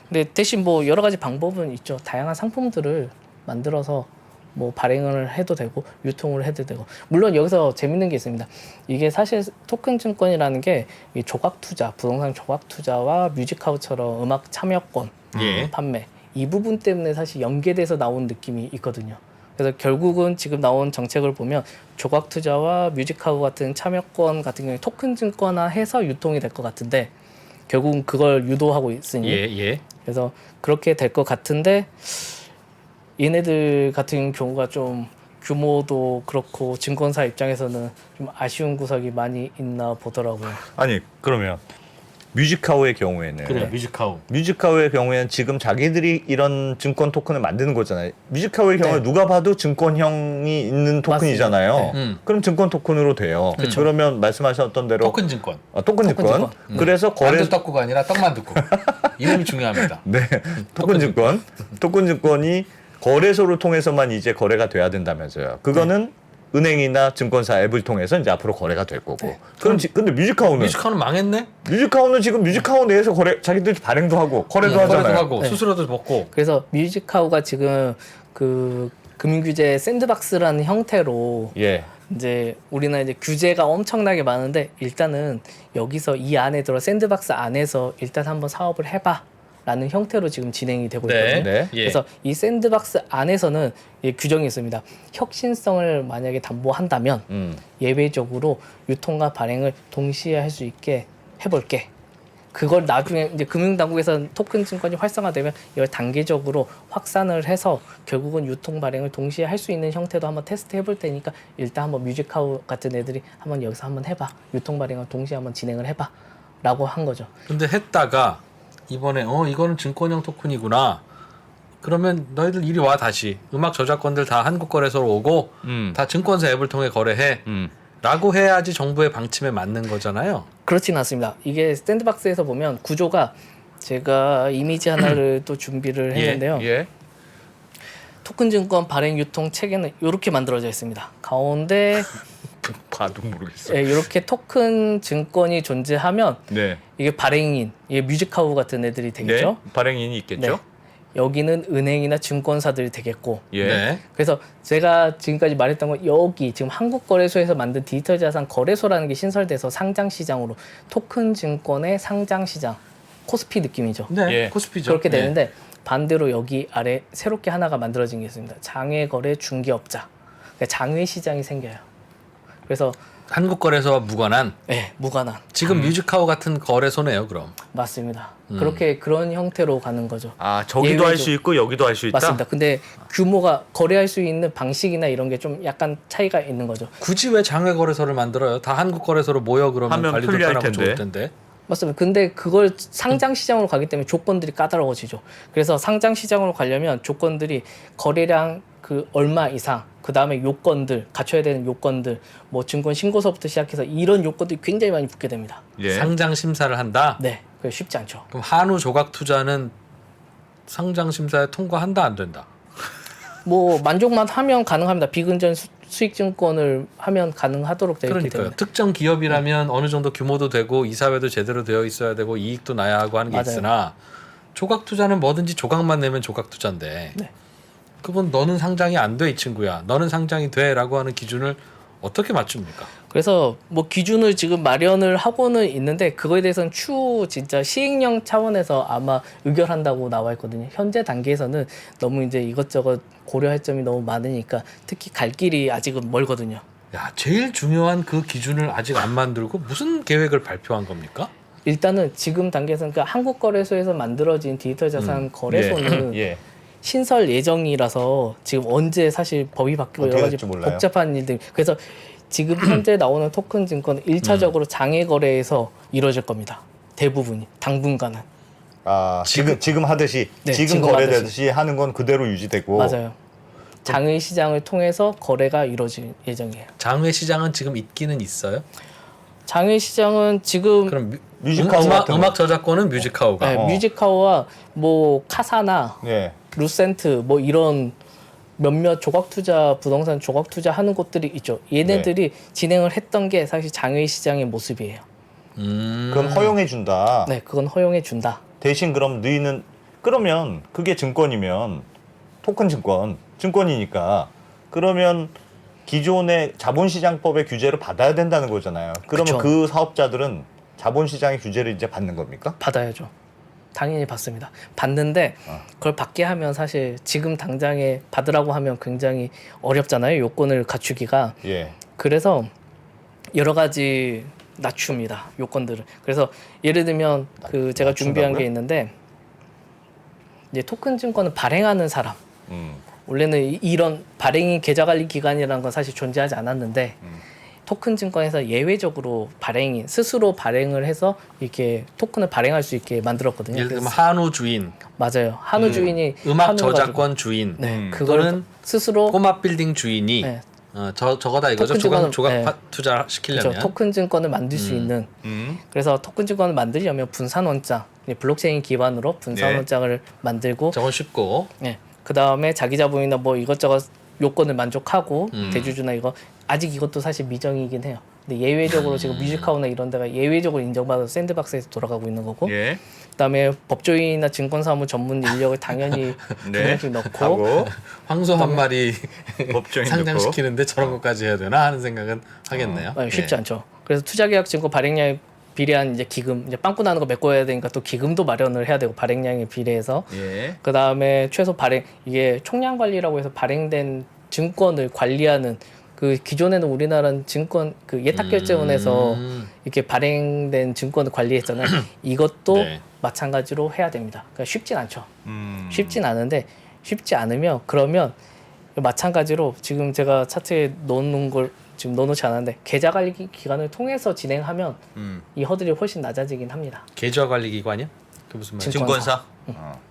근데 대신 뭐 여러 가지 방법은 있죠. 다양한 상품들을 만들어서 뭐 발행을 해도 되고 유통을 해도 되고 물론 여기서 재밌는 게 있습니다. 이게 사실 토큰 증권이라는 게 이 조각 투자, 부동산 조각 투자와 뮤직하우스처럼 음악 참여권 예. 판매 이 부분 때문에 사실 연계돼서 나온 느낌이 있거든요. 그래서 결국은 지금 나온 정책을 보면 조각 투자와 뮤직하우스 같은 참여권 같은 경우에 토큰 증권화해서 유통이 될 것 같은데 결국은 그걸 유도하고 있으니 예. 그래서 그렇게 될 것 같은데 얘네들 같은 경우가 좀 규모도 그렇고 증권사 입장에서는 좀 아쉬운 구석이 많이 있나 보더라고요. 아니 그러면 뮤직카우의 경우에는 그래 뮤직하우. 뮤직카우의 경우에는 지금 자기들이 이런 증권 토큰을 만드는 거잖아요. 뮤직카우의 경우에 네. 누가 봐도 증권형이 있는 토큰이잖아요. 맞습니다. 네. 그럼 증권 토큰으로 돼요. 그러면 말씀하셨던 대로 토큰 증권. 토큰 증권. 토큰 그래서 거래 만두 떡국가 아니라 떡만둣국. 이름이 중요합니다. 네, 토큰 증권. 토큰 증권이 거래소를 통해서만 이제 거래가 돼야 된다면서요. 그거는 은행이나 증권사 앱을 통해서 이제 앞으로 거래가 될 거고. 그럼 근데 뮤직카우는 뮤직하우는 망했네. 뮤직카우는 지금 뮤직카우 내에서 거래자기들이 발행도 하고 거래도 하잖아요. 거래도 하고 네. 수수료도 먹고. 그래서 뮤직하우가 지금 그 금융규제 샌드박스라는 형태로 예. 이제 우리는 이제 규제가 엄청나게 많은데 일단은 여기서 이 안에 들어 샌드박스 안에서 일단 한번 사업을 해봐라는 형태로 지금 진행이 되고 네. 있거든요. 네. 예. 그래서 이 샌드박스 안에서는 이 규정이 있습니다. 혁신성을 만약에 담보한다면 예외적으로 유통과 발행을 동시에 할 수 있게 해볼게. 그걸 나중에 이제 금융당국에서 토큰 증권이 활성화되면 이걸 단계적으로 확산을 해서 결국은 유통 발행을 동시에 할 수 있는 형태도 한번 테스트 해볼 테니까 일단 한번 뮤직하우 같은 애들이 한번 여기서 한번 해봐. 유통 발행을 동시에 한번 진행을 해봐. 라고 한 거죠. 근데 했다가 이번에 이거는 증권형 토큰이구나. 그러면 너희들 이리 와 다시. 음악 저작권들 다 한국거래소로 오고 다 증권사 앱을 통해 거래해. 라고 해야지 정부의 방침에 맞는 거잖아요. 그렇지는 않습니다. 이게 샌드박스에서 보면 구조가 제가 이미지 하나를 또 준비를 했는데요. 예. 토큰 증권 발행 유통 체계는 이렇게 만들어져 있습니다. 가운데 봐도 모르겠어. 이렇게 토큰 증권이 존재하면 네. 이게 발행인, 이게 뮤직하우 같은 애들이 되겠죠. 네. 발행인이 있겠죠. 네. 여기는 은행이나 증권사들이 되겠고. 예. 네. 그래서 제가 지금까지 말했던 건 여기 지금 한국거래소에서 만든 디지털 자산 거래소라는 게 신설돼서 상장 시장으로 토큰 증권의 상장 시장 코스피 느낌이죠. 네. 예. 코스피죠. 그렇게 네. 되는데 반대로 여기 아래 새롭게 하나가 만들어진 게 있습니다. 장외거래 중개업자. 그러니까 장외 시장이 생겨요. 그래서 한국거래소와 무관한 무관한. 지금 뮤직하우 같은 거래소네요. 그럼. 맞습니다. 그렇게 그런 형태로 가는 거죠. 아 저기도 할 예외적- 수 있고 여기도 할 수 있다. 맞습니다. 근데 규모가 거래할 수 있는 방식이나 이런 게 좀 약간 차이가 있는 거죠. 굳이 왜 장외거래소를 만들어요? 다 한국거래소로 모여 그러면 하면 관리도 편리할 편하고 텐데. 좋을 텐데. 맞습니다. 근데 그걸 상장 시장으로 가기 때문에 조건들이 까다로워지죠. 그래서 상장 시장으로 가려면 조건들이 거래량 그 얼마 이상, 그 다음에 요건들, 갖춰야 되는 요건들, 뭐 증권 신고서부터 시작해서 이런 요건들이 굉장히 많이 붙게 됩니다. 예. 상장 심사를 한다. 네, 그게 쉽지 않죠. 그럼 한우 조각 투자는 상장 심사에 통과한다 안 된다. 뭐 만족만 하면 가능합니다. 비근전 수익 증권을 하면 가능하도록 되어 있기 그러니까요. 때문에. 특정 기업이라면 어느 정도 규모도 되고 이사회도 제대로 되어 있어야 되고 이익도 나야 하고 하는 게 맞아요. 있으나 조각 투자는 뭐든지 조각만 내면 조각 투자인데 네. 그건 너는 상장이 안 돼 이 친구야. 너는 상장이 돼라고 하는 기준을 어떻게 맞춥니까? 그래서 뭐 기준을 지금 마련을 하고는 있는데 그거에 대해서는 추후 진짜 시행령 차원에서 아마 의결한다고 나와 있거든요. 현재 단계에서는 너무 이제 이것저것 고려할 점이 너무 많으니까 특히 갈 길이 아직은 멀거든요. 야, 제일 중요한 그 기준을 아직 안 만들고 무슨 계획을 발표한 겁니까? 일단은 지금 단계에서는 그러니까 한국거래소에서 만들어진 디지털 자산 거래소는 예. 신설 예정이라서 지금 언제 사실 법이 바뀌고 어떻게 여러 가지 될지 몰라요. 복잡한 일들 그래서 지금 현재 나오는 토큰 증권은 1차적으로 장외 거래에서 이루어질 겁니다. 대부분이 당분간은. 아 지금 하듯이 네, 지금 지금 거래되듯이 하는 건 그대로 유지되고. 맞아요. 장외 시장을 통해서 거래가 이루어질 예정이에요. 장외 시장은 지금 있기는 있어요. 장외 시장은 지금 그럼 뮤직하우 같은 거. 음악 저작권은 뮤직하우가. 네, 뮤직하우와 뭐 카사나 예. 루센트 뭐 이런 몇몇 조각 투자 부동산 조각 투자 하는 곳들이 있죠. 얘네들이 진행을 했던 게 사실 장외 시장의 모습이에요. 그건 허용해 준다. 네, 그건 허용해 준다. 대신 그럼 너희는 그러면 그게 증권이면 토큰 증권이니까 그러면 기존의 자본시장법의 규제를 받아야 된다는 거잖아요. 그러면 그쵸. 그 사업자들은 자본시장의 규제를 이제 받는 겁니까? 받아야죠. 당연히 받습니다. 받는데 그걸 받게 하면 사실 지금 당장에 받으라고 하면 굉장히 어렵잖아요. 요건을 갖추기가. 예. 그래서 여러 가지 낮춥니다. 요건들을. 그래서 예를 들면 그 제가 준비한 게 있는데 이제 토큰 증권을 발행하는 사람. 원래는 이런 발행인 계좌 관리 기관이라는 건 사실 존재하지 않았는데 토큰 증권에서 예외적으로 스스로 발행을 해서 이렇게 토큰을 발행할 수 있게 만들었거든요. 예를 들면 한우 주인, 맞아요. 한우 주인이 음악 한우를 저작권 가지고, 주인, 네, 그거는 또는 스스로 꼬마 빌딩 주인이 네. 저거다 이거죠. 토큰 증권은- 조각 네. 투자 시키려면 그렇죠. 토큰 증권을 만들 수 있는 그래서 토큰 증권을 만들려면 분산원장, 블록체인 기반으로 분산원장을 만들고 저건 쉽고 네. 그 다음에 자기 자본이나 뭐 이것저것 요건을 만족하고 대주주나 이거 아직 이것도 사실 미정이긴 해요. 근데 예외적으로 지금 뮤직하우나 이런 데가 예외적으로 인정받아서 샌드박스에서 돌아가고 있는 거고 예. 그다음에 법조인이나 증권사무 전문 인력을 당연히 두 네. 명씩 넣고 하고 황소 한 마리 법정인 상장시키는데 저런 것까지 해야 되나 하는 생각은 하겠네요. 쉽지 않죠. 그래서 투자계약 증권 발행량에 비례한 이제 기금 이제 빵꾸 나는 거 메꿔야 되니까 또 기금도 마련을 해야 되고 발행량에 비례해서 예. 그 다음에 최소 발행 이게 총량 관리라고 해서 발행된 증권을 관리하는 그 기존에는 우리나라는 증권 그 예탁결제원에서 이렇게 발행된 증권을 관리했잖아요. 이것도 네. 마찬가지로 해야 됩니다. 그러니까 쉽진 않죠. 쉽진 않은데 쉽지 않으면 그러면 마찬가지로 지금 제가 차트에 넣는 걸 지금 넣어놓지 않았는데 계좌 관리 기관을 통해서 진행하면 이 허들이 훨씬 낮아지긴 합니다. 계좌 관리 기관이요? 그 무슨 말이죠? 증권사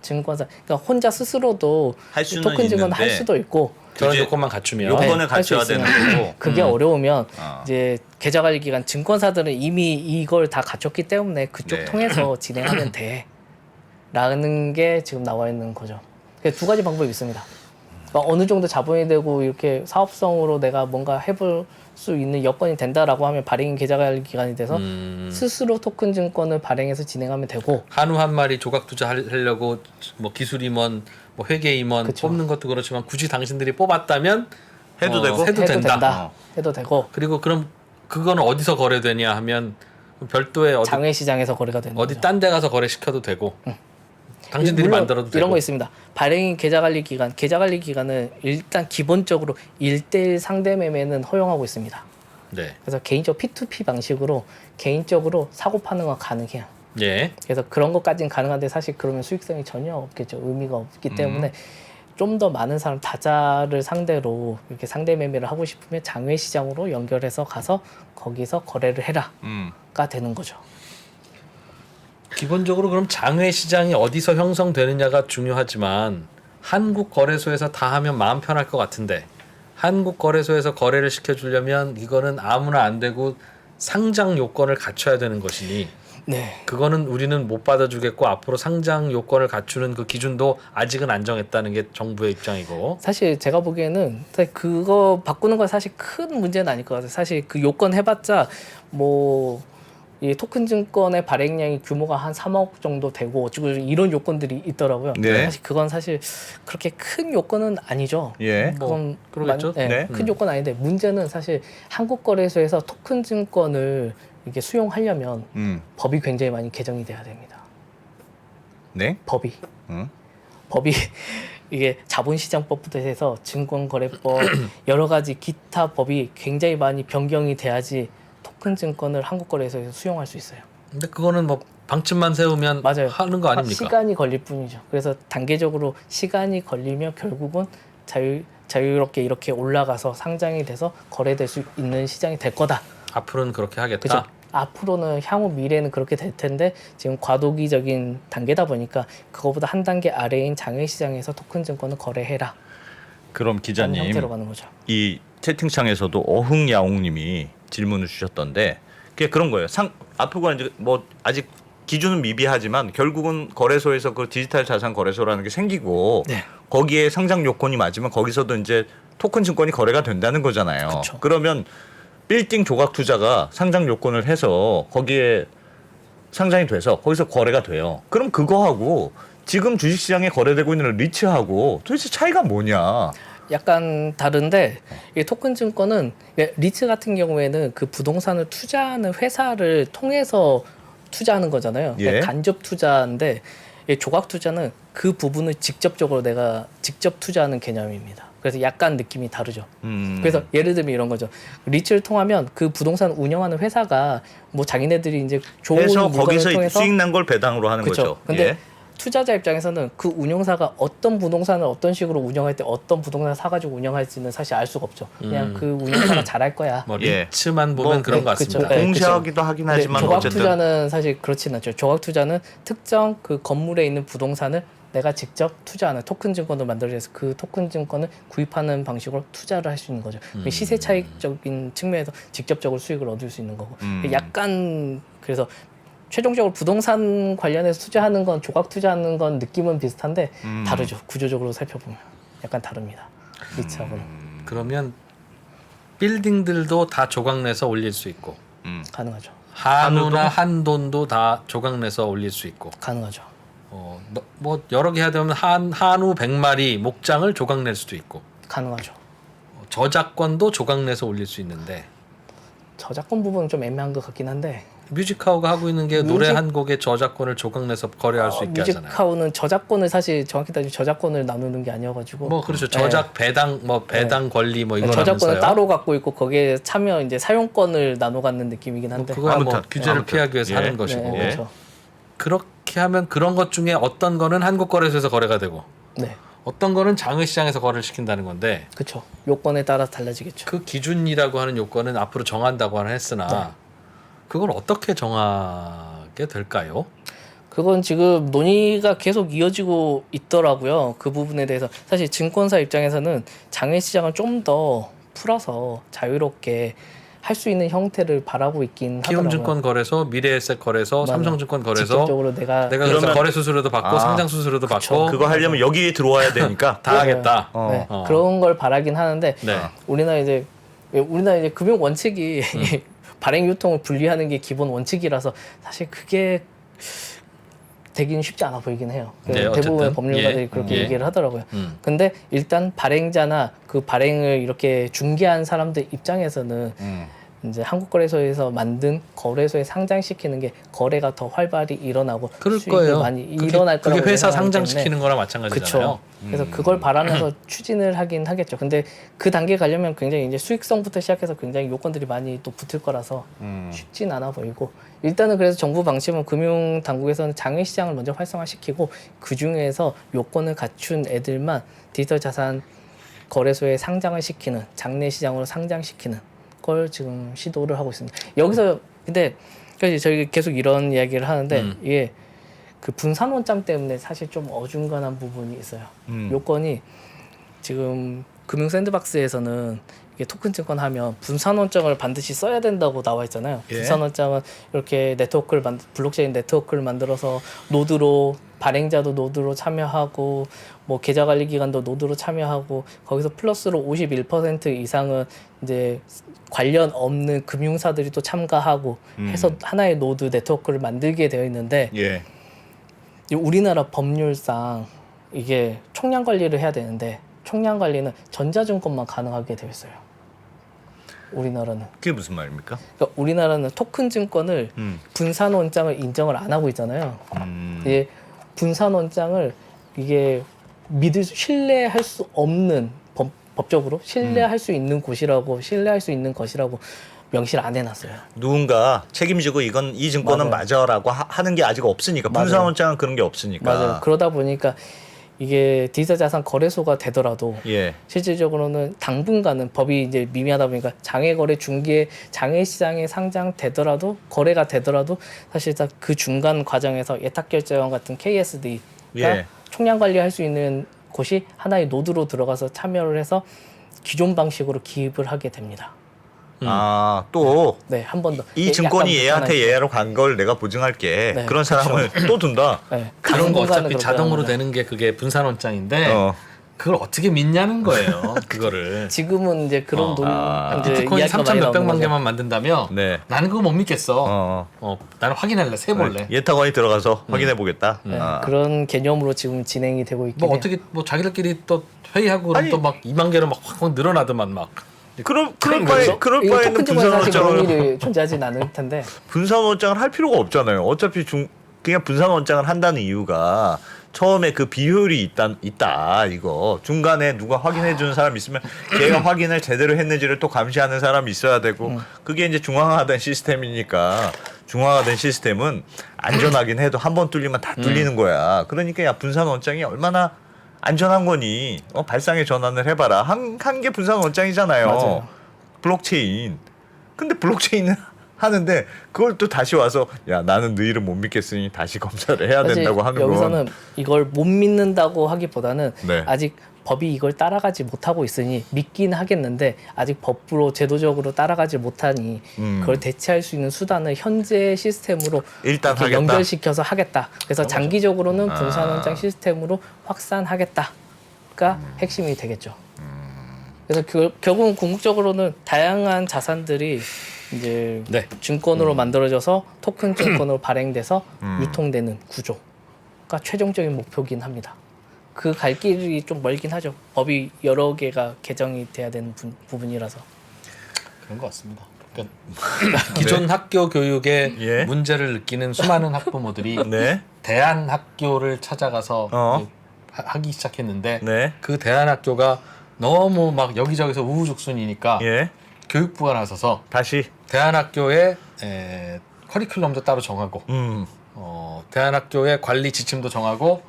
증권사 그러니까 혼자 스스로도 할 수는 토큰 증권 할 있는데 수도 있고 저런 이제 조건만 갖추면 요건을 할수 갖춰야 되는 있으면 거고. 그게 어려우면 어. 이제 계좌 관리 기관 증권사들은 이미 이걸 다 갖췄기 때문에 그쪽 네. 통해서 진행하면 돼라는 게 지금 나와 있는 거죠. 그래서 두 가지 방법이 있습니다. 그러니까 어느 정도 자본이 되고 이렇게 사업성으로 내가 뭔가 해볼 수 있는 여건이 된다라고 하면 발행 계좌 관리 기관이 돼서 스스로 토큰 증권을 발행해서 진행하면 되고 한우 한 마리 조각 투자하려고 뭐 기술 임원, 뭐 회계 임원 그쵸. 뽑는 것도 그렇지만 굳이 당신들이 뽑았다면 해도 되고? 해도 된다. 해도 되고 그리고 그럼 그거는 어디서 거래되냐 하면 별도의 어디 장외시장에서 거래가 되는 어디 거죠. 딴 데 가서 거래시켜도 되고 당신들이 물론 만들어도 되고 이런 거 있습니다. 발행 계좌 관리 기관은 일단 기본적으로 1대1 상대 매매는 허용하고 있습니다. 네. 그래서 개인적 P2P 방식으로 개인적으로 사고 파는 건 가능해요. 예. 그래서 그런 것까지는 가능한데 사실 그러면 수익성이 전혀 없겠죠. 의미가 없기 때문에 좀 더 많은 사람 다자를 상대로 이렇게 상대 매매를 하고 싶으면 장외 시장으로 연결해서 가서 거기서 거래를 해라가 되는 거죠. 기본적으로 그럼 장외 시장이 어디서 형성되느냐가 중요하지만 한국 거래소에서 다 하면 마음 편할 것 같은데 한국 거래소에서 거래를 시켜주려면 이거는 아무나 안 되고 상장 요건을 갖춰야 되는 것이니 네. 그거는 우리는 못 받아주겠고 앞으로 상장 요건을 갖추는 그 기준도 아직은 안 정했다는 게 정부의 입장이고 사실 제가 보기에는 사실 그거 바꾸는 건 사실 큰 문제는 아닐 것 같아요. 사실 그 요건 해봤자 뭐 이 토큰 증권의 발행량이 규모가 한 3억 정도 되고 어쩌고 이런 요건들이 있더라고요. 네. 사실 그건 사실 그렇게 큰 요건은 아니죠. 예. 그건 그러겠죠. 네. 큰 요건 아닌데 문제는 사실 한국 거래소에서 토큰 증권을 이렇게 수용하려면 법이 굉장히 많이 개정이 돼야 됩니다. 네. 법이 이게 자본시장법부터 해서 증권거래법 여러 가지 기타 법이 굉장히 많이 변경이 돼야지 토큰 증권을 한국 거래소에서 수용할 수 있어요. 근데 그거는 뭐 방침만 세우면 맞아요. 하는 거 아닙니까? 시간이 걸릴 뿐이죠. 그래서 단계적으로 시간이 걸리면 결국은 자유롭게 이렇게 올라가서 상장이 돼서 거래될 수 있는 시장이 될 거다. 앞으로는 그렇게 하겠다. 그죠? 앞으로는 향후 미래는 그렇게 될 텐데 지금 과도기적인 단계다 보니까 그거보다 한 단계 아래인 장외시장에서 토큰 증권을 거래해라. 그럼 라는 기자님 형태로 가는 거죠. 이 채팅창에서도 어흥야옹님이 질문을 주셨던데 그게 그런 거예요. 앞으로 이제 뭐 아직 기준은 미비하지만 결국은 거래소에서 그 디지털 자산 거래소라는 게 생기고 네. 거기에 상장 요건이 맞으면 거기서도 이제 토큰 증권이 거래가 된다는 거잖아요. 그쵸. 그러면 빌딩 조각 투자가 상장 요건을 해서 거기에 상장이 돼서 거기서 거래가 돼요. 그럼 그거하고 지금 주식시장에 거래되고 있는 리츠하고 도대체 차이가 뭐냐? 약간 다른데 이 토큰 증권은 리츠 같은 경우에는 그 부동산을 투자하는 회사를 통해서 투자하는 거잖아요. 예. 그러니까 간접 투자인데 이 조각 투자는 그 부분을 직접적으로 내가 직접 투자하는 개념입니다. 그래서 약간 느낌이 다르죠. 그래서 예를 들면 이런 거죠. 리츠를 통하면 그 부동산 운영하는 회사가 뭐 자기네들이 이제 좋은 해서 물건을 거기서 통해서 수익 난 걸 배당으로 하는 그쵸. 거죠. 근데 예. 투자자 입장에서는 그 운용사가 어떤 부동산을 어떤 식으로 운영할 때 어떤 부동산을 사가지고 운영할지는 사실 알 수가 없죠. 그냥 그 운용사가 잘할 거야. 뭐 예. 리츠만 보면 그런 것 그쵸. 같습니다. 네, 공시하기도 하긴 근데 하지만 조각 어쨌든 투자는 사실 그렇진 않죠. 조각 투자는 특정 그 건물에 있는 부동산을 내가 직접 투자하는 토큰 증권을 만들어서 그 토큰 증권을 구입하는 방식으로 투자를 할 수 있는 거죠. 시세 차익적인 측면에서 직접적으로 수익을 얻을 수 있는 거고. 약간 그래서 최종적으로 부동산 관련해서 투자하는 건 조각 투자하는 건 느낌은 비슷한데 다르죠. 구조적으로 살펴보면 약간 다릅니다. 리츠하고는 그러면 빌딩들도 다 조각 내서 올릴 수 있고 가능하죠. 한우나 한돈도 다 조각 내서 올릴 수 있고 가능하죠. 뭐 여러 개 하다 보면 한우 100마리 목장을 조각 낼 수도 있고 가능하죠. 저작권도 조각 내서 올릴 수 있는데 저작권 부분은 좀 애매한 것 같긴 한데 뮤직하우가 하고 있는 게 노래 한 곡의 저작권을 조각 내서 거래할 수 있게 하잖아요. 뮤직하우는 저작권을 사실 정확히 따지면 저작권을 나누는 게 아니어가지고 뭐 그렇죠. 저작 배당 뭐 배당 권리 뭐 이거 저작권을 따로 갖고 있고 거기에 참여 이제 사용권을 나눠 갖는 느낌이긴 한데 그거야 뭐 아무튼, 규제를 아무튼. 피하기 위해서 예. 하는 것이고 네, 그렇죠. 그렇게 하면 그런 것 중에 어떤 거는 한국거래소에서 거래가 되고 네, 어떤 거는 장외시장에서 거래를 시킨다는 건데 그렇죠. 요건에 따라 달라지겠죠. 그 기준이라고 하는 요건은 앞으로 정한다고 하는 했으나 그걸 어떻게 정하게 될까요? 그건 지금 논의가 계속 이어지고 있더라고요. 그 부분에 대해서 사실 증권사 입장에서는 장외 시장을 좀 더 풀어서 자유롭게 할 수 있는 형태를 바라고 있긴 하더라고요. 키움증권 거래소, 미래에셋 거래소, 맞아요. 삼성증권 거래소 직접적으로 내가 그래서 그러면- 거래 수수료도 받고 상장 수수료도 받고 그거 하려면 여기에 들어와야 되니까 다 하겠다. 네, 그런 걸 바라긴 하는데 네. 우리나라 이제 금융 원칙이 발행 유통을 분리하는 게 기본 원칙이라서 사실 그게 되긴 쉽지 않아 보이긴 해요. 네, 대부분의 어쨌든. 법률가들이 예. 그렇게 예. 얘기를 하더라고요. 근데 일단 발행자나 그 발행을 이렇게 중개한 사람들 입장에서는 이제 한국거래소에서 만든 거래소에 상장시키는 게 거래가 더 활발히 일어나고 그럴 수익이 거예요. 많이 일어날 거라고 그게 회사 생각하기 때문에 상장시키는 거랑 마찬가지잖아요. 그쵸. 그래서 그걸 바라면서 추진을 하긴 하겠죠. 근데 그 단계 가려면 굉장히 이제 수익성부터 시작해서 굉장히 요건들이 많이 또 붙을 거라서 쉽진 않아 보이고 일단은 그래서 정부 방침은 금융 당국에서는 장외 시장을 먼저 활성화시키고 그 중에서 요건을 갖춘 애들만 디지털 자산 거래소에 상장을 시키는 장내 시장으로 상장시키는 걸 지금 시도를 하고 있습니다. 여기서 근데 저희 계속 이런 이야기를 하는데 이게 그 분산 원장 때문에 사실 좀 어중간한 부분이 있어요. 요건이 지금 금융 샌드박스에서는 이게 토큰 증권 하면 분산 원장을 반드시 써야 된다고 나와 있잖아요. 예. 분산 원장은 이렇게 블록체인 네트워크를 만들어서 노드로 발행자도 노드로 참여하고 뭐 계좌 관리 기관도 노드로 참여하고 거기서 플러스로 51% 이상은 이제 관련 없는 금융사들이 또 참가하고 해서 하나의 노드 네트워크를 만들게 되어 있는데 예. 우리나라 법률상 이게 총량 관리를 해야 되는데 총량 관리는 전자증권만 가능하게 되어 있어요. 우리나라는. 그게 무슨 말입니까? 그러니까 우리나라는 토큰 증권을 분산 원장을 인정을 안 하고 있잖아요. 이게 분산 원장을 이게 신뢰할 수 없는 법적으로 신뢰할 수 있는 곳이라고 신뢰할 수 있는 것이라고 명시를 안 해놨어요. 누군가 책임지고 이 증권은 맞아요. 맞아라고 하는 게 아직 없으니까 맞아요. 분산원장은 그런 게 없으니까. 맞아요. 그러다 보니까 이게 디지털 자산 거래소가 되더라도 예. 실질적으로는 당분간은 법이 이제 미미하다 보니까 장외거래 중개 장외 시장에 상장되더라도 거래가 되더라도 사실상 그 중간 과정에서 예탁결제원 같은 KSD가 예. 총량 관리할 수 있는 곳이 하나의 노드로 들어가서 참여를 해서 기존 방식으로 기입을 하게 됩니다. 또 네, 한 번 더. 이 증권이 약간 얘한테 불편하죠. 얘로 간 걸 내가 보증할게. 네, 그런 사람을 또 둔다. 네, 그런 거 당분간은 어차피 그렇게 자동으로 합니다. 되는 게 그게 분산 원장인데 어. 그걸 어떻게 믿냐는 거예요. 그거를. 지금은 이제 그런 돈 이제 비트코인 이야기가 3천 많이 몇백만 나오는 거죠. 개만 만든다며 네. 나는 그거 못 믿겠어. 나는 확인할래, 세볼래. 예탁원이 들어가서 확인해 보겠다. 네, 그런 개념으로 지금 진행이 되고 있긴 뭐 해요. 어떻게 뭐 자기들끼리 또 회의하고 그럼 아니, 또 막 2만 개로 막 확 늘어나더만 막. 그럴 그래서 바에는 이거 토큰 증권에 사실 그런 분산원장을 일이 존재하진 않을 텐데 분산원장을 할 필요가 없잖아요. 어차피 그냥 분산원장을 한다는 이유가 처음에 그 비효율이 있다 이거 중간에 누가 확인해 주는 사람 있으면 걔가 확인을 제대로 했는지를 또 감시하는 사람이 있어야 되고 그게 이제 중앙화된 시스템이니까 중화된 시스템은 안전하긴 해도 한 번 뚫리면 다 뚫리는 거야. 그러니까 야 분산 원장이 얼마나 안전한 거니? 발상의 전환을 해봐라. 한 개 분산 원장이잖아요. 맞아요. 블록체인. 근데 블록체인은 하는데 그걸 또 다시 와서 야 나는 너 이름 못 믿겠으니 다시 검사를 해야 사실 된다고 하는 건 여기서는 이걸 못 믿는다고 하기보다는 네. 아직 법이 이걸 따라가지 못하고 있으니 믿긴 하겠는데 아직 법으로 제도적으로 따라가지 못하니 그걸 대체할 수 있는 수단을 현재 시스템으로 일단 이렇게 하겠다. 연결시켜서 하겠다. 그래서 장기적으로는 분산원장 시스템으로 확산하겠다가 핵심이 되겠죠. 그래서 결국은 궁극적으로는 다양한 자산들이 이제 네. 증권으로 만들어져서 토큰 증권으로 발행돼서 유통되는 구조가 최종적인 목표긴 합니다. 그 갈 길이 좀 멀긴 하죠. 법이 여러 개가 개정이 돼야 되는 부분이라서. 그런 것 같습니다. 그러니까 기존 학교 교육에 예. 문제를 느끼는 수많은 학부모들이 네. 대안학교를 찾아가서 어. 하기 시작했는데 네. 그 대안학교가 너무 막 여기저기서 우후죽순이니까 예. 교육부가 나서서 다시 대안학교의 커리큘럼도 따로 정하고 대안학교의 관리 지침도 정하고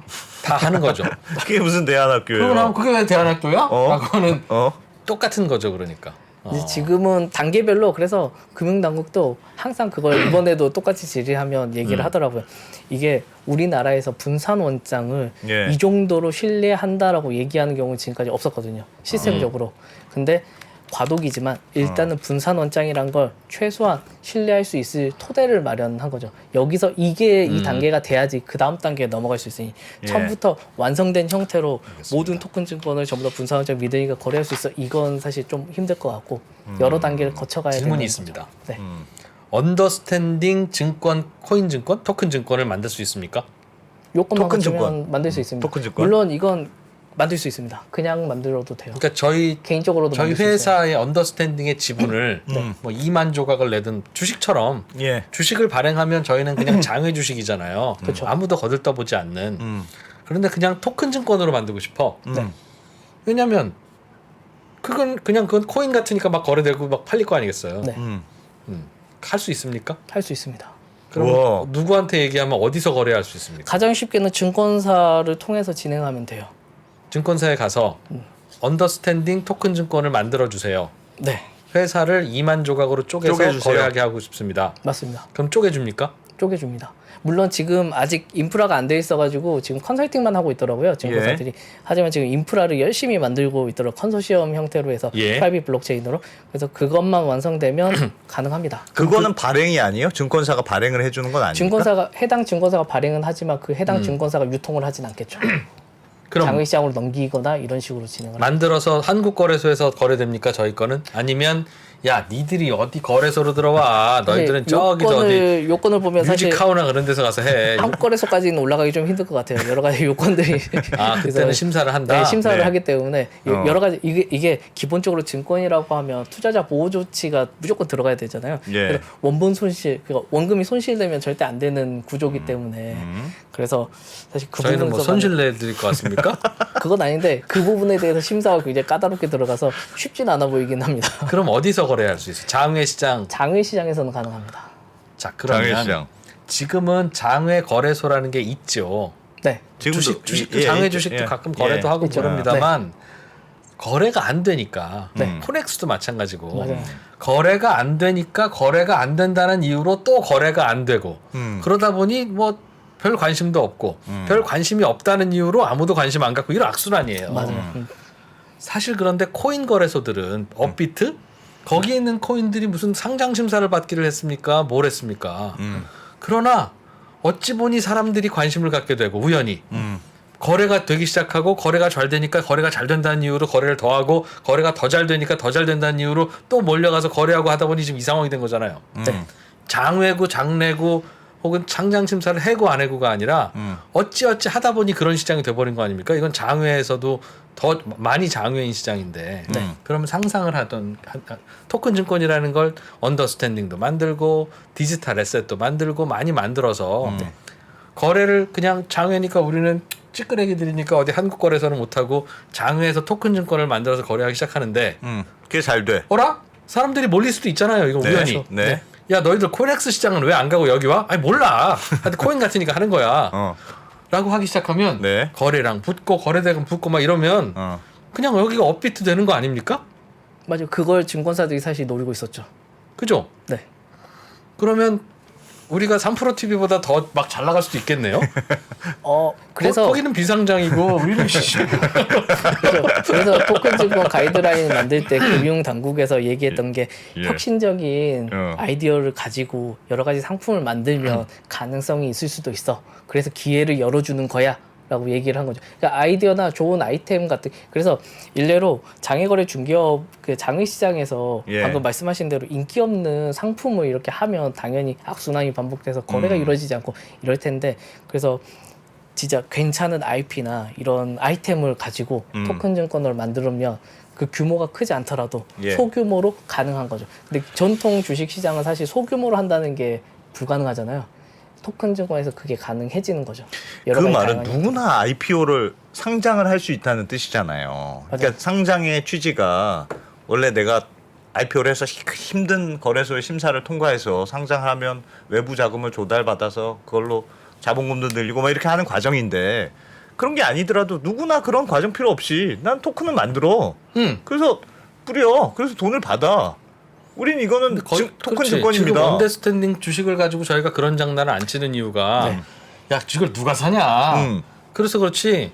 다 하는 거죠. 그게 무슨 대안학교예요? 그러고 나면 그게 왜 대안학교야? 어? 라고 하는 어? 똑같은 거죠. 그러니까. 이제 지금은 단계별로 그래서 금융당국도 항상 그걸 이번에도 똑같이 질의하면 얘기를 하더라고요. 이게 우리나라에서 분산 원장을 예. 이 정도로 신뢰한다라고 얘기하는 경우는 지금까지 없었거든요. 시스템적으로. 근데 과도기지만 일단은 분산 원장이란 걸 최소한 신뢰할 수 있을 토대를 마련한 거죠. 여기서 이게 이 단계가 돼야지 그 다음 단계에 넘어갈 수 있으니 예. 처음부터 완성된 형태로 모든 토큰 증권을 전부 다 분산 원장 믿으니까 거래할 수 있어. 이건 사실 좀 힘들 것 같고 여러 단계를 거쳐가야 되는 질문이 거죠. 있습니다. 네. 언더스탠딩 증권, 코인 증권, 토큰 증권을 만들 수 있습니까? 요것만 토큰 갖추면 증권. 만들 수 있습니다. 토큰 증권. 물론 이건 만들 수 있습니다. 그냥 만들어도 돼요. 그러니까 저희 개인적으로도 저희 만들 수 있어요. 회사의 언더스탠딩의 지분을 뭐 2만 조각을 내든 주식처럼 예. 주식을 발행하면 저희는 그냥 장외 주식이잖아요. 그렇죠. 아무도 거들떠보지 않는. 그런데 그냥 토큰 증권으로 만들고 싶어. 네. 왜냐면 그건 코인 같으니까 막 거래되고 막 팔릴 거 아니겠어요. 네. 할 수 있습니까? 할 수 있습니다. 그럼 우와. 누구한테 얘기하면 어디서 거래할 수 있습니까? 가장 쉽게는 증권사를 통해서 진행하면 돼요. 증권사에 가서 언더스탠딩 토큰 증권을 만들어 주세요. 네, 회사를 2만 조각으로 쪼개서 쪼개주세요. 거래하게 하고 싶습니다. 맞습니다. 그럼 쪼개줍니까? 쪼개줍니다. 물론 지금 아직 인프라가 안 돼 있어가지고 지금 컨설팅만 하고 있더라고요. 증권사들이. 하지만 지금 인프라를 열심히 만들고 있더라고요. 컨소시엄 형태로 해서 예. 프라이빗 블록체인으로. 그래서 그것만 완성되면 가능합니다. 그거는 발행이 아니에요? 증권사가 발행을 해주는 건 아닙니까? 해당 증권사가 발행은 하지만 그 해당 증권사가 유통을 하진 않겠죠. 그럼 장외시장으로 넘기거나 이런 식으로 진행을 만들어서 한국거래소에서 거래됩니까? 저희 거는? 아니면 야 니들이 어디 거래소로 들어와 너희들은 저기 어디 요건을 보면 사실 뮤직하우나 그런 데서 가서 해. 한국거래소까지는 올라가기 좀 힘들 것 같아요. 여러 가지 요건들이. 아 그때는 그래서 심사를 한다. 네, 심사를 네. 하기 때문에 여러 가지 이게 기본적으로 증권이라고 하면 투자자 보호 조치가 무조건 들어가야 되잖아요. 예. 그래서 원본 손실, 그러니까 원금이 손실되면 절대 안 되는 구조기 때문에 그래서 사실 그 저희는 뭐 부분에서 손실 내드릴 것 같습니까? 그건 아닌데 그 부분에 대해서 심사가 굉장히 까다롭게 들어가서 쉽진 않아 보이긴 합니다. 그럼 어디서 거래할 수 있어? 장외 시장. 장외 시장에서는 가능합니다. 자 그러면 장외시장. 지금은 장외 거래소라는 게 있죠. 네. 주식 장외 주식도 가끔 거래도 하고 있죠. 그럽니다만 거래가 안 되니까 네. 코넥스도 마찬가지고 맞아요. 거래가 안 되니까 거래가 안 된다는 이유로 또 거래가 안 되고 그러다 보니 뭐 별 관심도 없고 별 관심이 없다는 이유로 아무도 관심 안 갖고 이런 악순환이에요. 맞아요. 사실 그런데 코인 거래소들은 업비트 거기에 있는 코인들이 무슨 상장 심사를 받기를 했습니까? 뭘 했습니까? 그러나 어찌 보니 사람들이 관심을 갖게 되고 우연히 거래가 되기 시작하고 거래가 잘 되니까 거래가 잘 된다는 이유로 거래를 더 하고 거래가 더 잘 되니까 더 잘 된다는 이유로 또 몰려가서 거래하고 하다 보니 지금 이 상황이 된 거잖아요. 네. 장외고 장내고 혹은 상장 심사를 해고 안 해고가 아니라 어찌어찌 하다 보니 그런 시장이 돼버린 거 아닙니까? 이건 장외에서도 더 많이 장외인 시장인데 그러면 상상을 하던 토큰 증권이라는 걸 언더스탠딩도 만들고 디지털 에셋도 만들고 많이 만들어서 거래를 그냥 장외니까 우리는 찌끄레기들이니까 어디 한국 거래소는 못하고 장외에서 토큰 증권을 만들어서 거래하기 시작하는데 그게 잘 돼. 어라? 사람들이 몰릴 수도 있잖아요. 이거 네. 우연히. 네. 야 너희들 코인엑스 시장은 왜 안 가고 여기 와? 아니 몰라. 하여튼 코인 같으니까 하는 거야. 라고 하기 시작하면 네. 거래량 붙고 거래대금 붙고 막 이러면 그냥 여기가 업비트 되는 거 아닙니까? 맞아요. 그걸 증권사들이 사실 노리고 있었죠. 그죠? 네. 그러면 우리가 3프로 TV보다 더 막 잘 나갈 수도 있겠네요. 그래서 거기는 비상장이고 우리는 그래서 토큰 증권 가이드라인을 만들 때 금융 당국에서 얘기했던 게 혁신적인 아이디어를 가지고 여러 가지 상품을 만들면 가능성이 있을 수도 있어. 그래서 기회를 열어주는 거야. 라고 얘기를 한 거죠. 그러니까 아이디어나 좋은 아이템 같은. 그래서 일례로 장외거래 중개업 그 장외시장에서 방금 말씀하신 대로 인기 없는 상품을 이렇게 하면 당연히 악순환이 반복돼서 거래가 이루어지지 않고 이럴 텐데, 그래서 진짜 괜찮은 IP나 이런 아이템을 가지고 토큰 증권을 만들면 그 규모가 크지 않더라도 소규모로 가능한 거죠. 근데 전통 주식 시장은 사실 소규모로 한다는 게 불가능하잖아요. 토큰 증권에서 그게 가능해지는 거죠. 그 말은 누구나 IPO를 상장을 할 수 있다는 뜻이잖아요. 그러니까 상장의 취지가 원래 내가 IPO를 해서 힘든 거래소의 심사를 통과해서 상장하면 외부 자금을 조달받아서 그걸로 자본금도 늘리고 막 이렇게 하는 과정인데, 그런 게 아니더라도 누구나 그런 과정 필요 없이 난 토큰을 만들어. 그래서 뿌려. 그래서 돈을 받아. 우린 이거는 토큰 증권입니다. 지금 언더스탠딩 주식을 가지고 저희가 그런 장난을 안 치는 이유가 야 이걸 누가 사냐. 그래서 그렇지.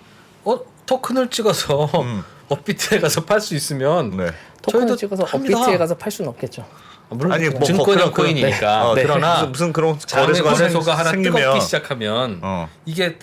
토큰을 찍어서 업비트에 가서 팔 수 있으면 토큰을 찍어서 업비트에 가서 팔 수는 없겠죠. 물론 아니, 뭐 증권형 코인이니까. 그러나 무슨 그런 거래소가 하나 생기면 뜨겁기 시작하면 이게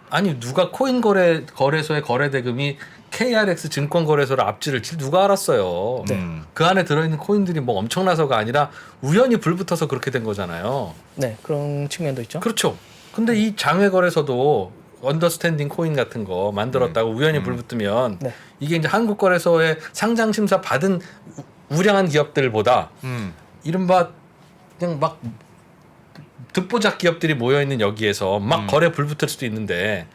아니 누가 코인 거래소의 거래 대금이 KRX 증권거래소를 앞지를지 누가 알았어요. 그 안에 들어있는 코인들이 뭐 엄청나서가 아니라 우연히 불붙어서 그렇게 된 거잖아요. 네, 그런 측면도 있죠. 그렇죠. 근데 이 장외거래소도 언더스탠딩 코인 같은 거 만들었다고 우연히 불붙으면 이게 이제 한국거래소에 상장 심사 받은 우량한 기업들보다 이른바 그냥 막 듣보잡 기업들이 모여 있는 여기에서 막 거래 불붙을 수도 있는데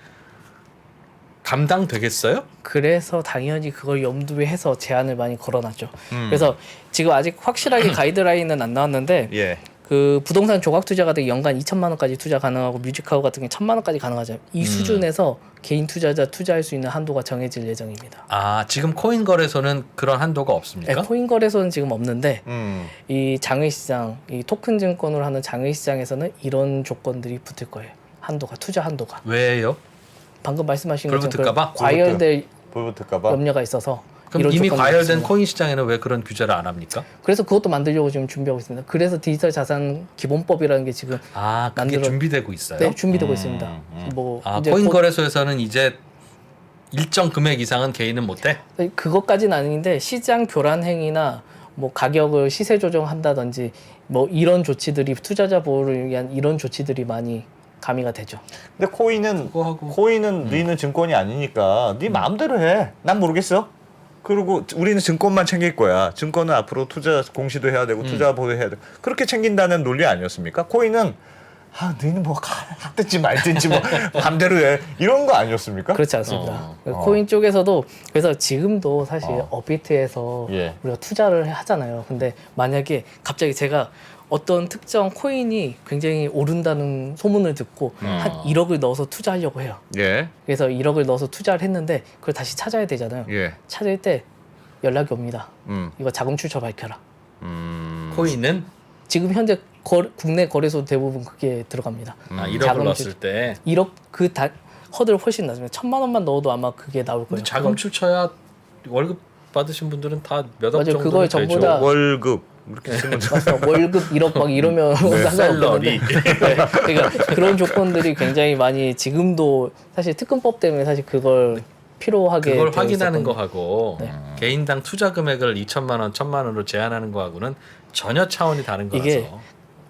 감당되겠어요? 그래서 당연히 그걸 염두에 해서 제한을 많이 걸어놨죠. 그래서 지금 아직 확실하게 가이드라인은 안 나왔는데 그 부동산 조각 투자 같은 게 연간 2천만 원까지 투자 가능하고 뮤직하우 같은 게 1,000만 원까지 가능하죠. 이 수준에서 개인 투자자 투자할 수 있는 한도가 정해질 예정입니다. 아 지금 코인 거래소는 그런 한도가 없습니까? 네, 코인 거래소는 지금 없는데 이 장외시장, 이 토큰 증권으로 하는 장외시장에서는 이런 조건들이 붙을 거예요. 한도가, 투자 한도가. 왜요? 방금 말씀하신 불붙을까 봐? 과열될 불붙을까봐. 염려가 있어서. 그럼 이미 과열된 있습니다. 코인 시장에는 왜 그런 규제를 안 합니까? 그래서 그것도 만들려고 지금 준비하고 있습니다. 그래서 디지털 자산 기본법이라는 게 지금 그게 준비되고 있어요? 네, 준비되고 있습니다. 뭐 이제 코인 거래소에서는 이제 일정 금액 이상은 개인은 못해? 그것까지는 아닌데 시장 교란 행위나 뭐 가격을 시세 조정한다든지 뭐 이런 조치들이 투자자 보호를 위한 이런 조치들이 많이 가미가 되죠. 근데 코인은 너희는 증권이 아니니까 네 마음대로 해. 난 모르겠어. 그리고 우리는 증권만 챙길 거야. 증권은 앞으로 투자 공시도 해야 되고 투자 보호해야 되고 그렇게 챙긴다는 논리 아니었습니까? 코인은 너희는 뭐 하든지 말든지 뭐 마음대로 해 이런 거 아니었습니까? 그렇지 않습니다. 코인 쪽에서도 그래서 지금도 사실 업비트에서 우리가 투자를 하잖아요. 근데 만약에 갑자기 제가 어떤 특정 코인이 굉장히 오른다는 소문을 듣고 한 1억을 넣어서 투자하려고 해요. 그래서 1억을 넣어서 투자를 했는데 그걸 다시 찾아야 되잖아요. 찾을 때 연락이 옵니다. 이거 자금 출처 밝혀라. 코인은? 지금 현재 국내 거래소 대부분 그게 들어갑니다. 1억을 넣었을 때? 1억 허들 훨씬 낮습니다. 1,000만 원만 넣어도 아마 그게 나올 거예요. 자금 출처야 월급 받으신 분들은 다 몇 억 정도 그걸 전부 다 월급 이렇게 쓰면 월급 1억 막 이러면 상관없는데 그러니까 그런 조건들이 굉장히 많이 지금도 사실 특검법 때문에 사실 그걸 필요하게 그걸 확인하는 거하고 개인당 투자 금액을 2천만 원, 1,000만 원으로 제한하는 거하고는 전혀 차원이 다른 거라서 이게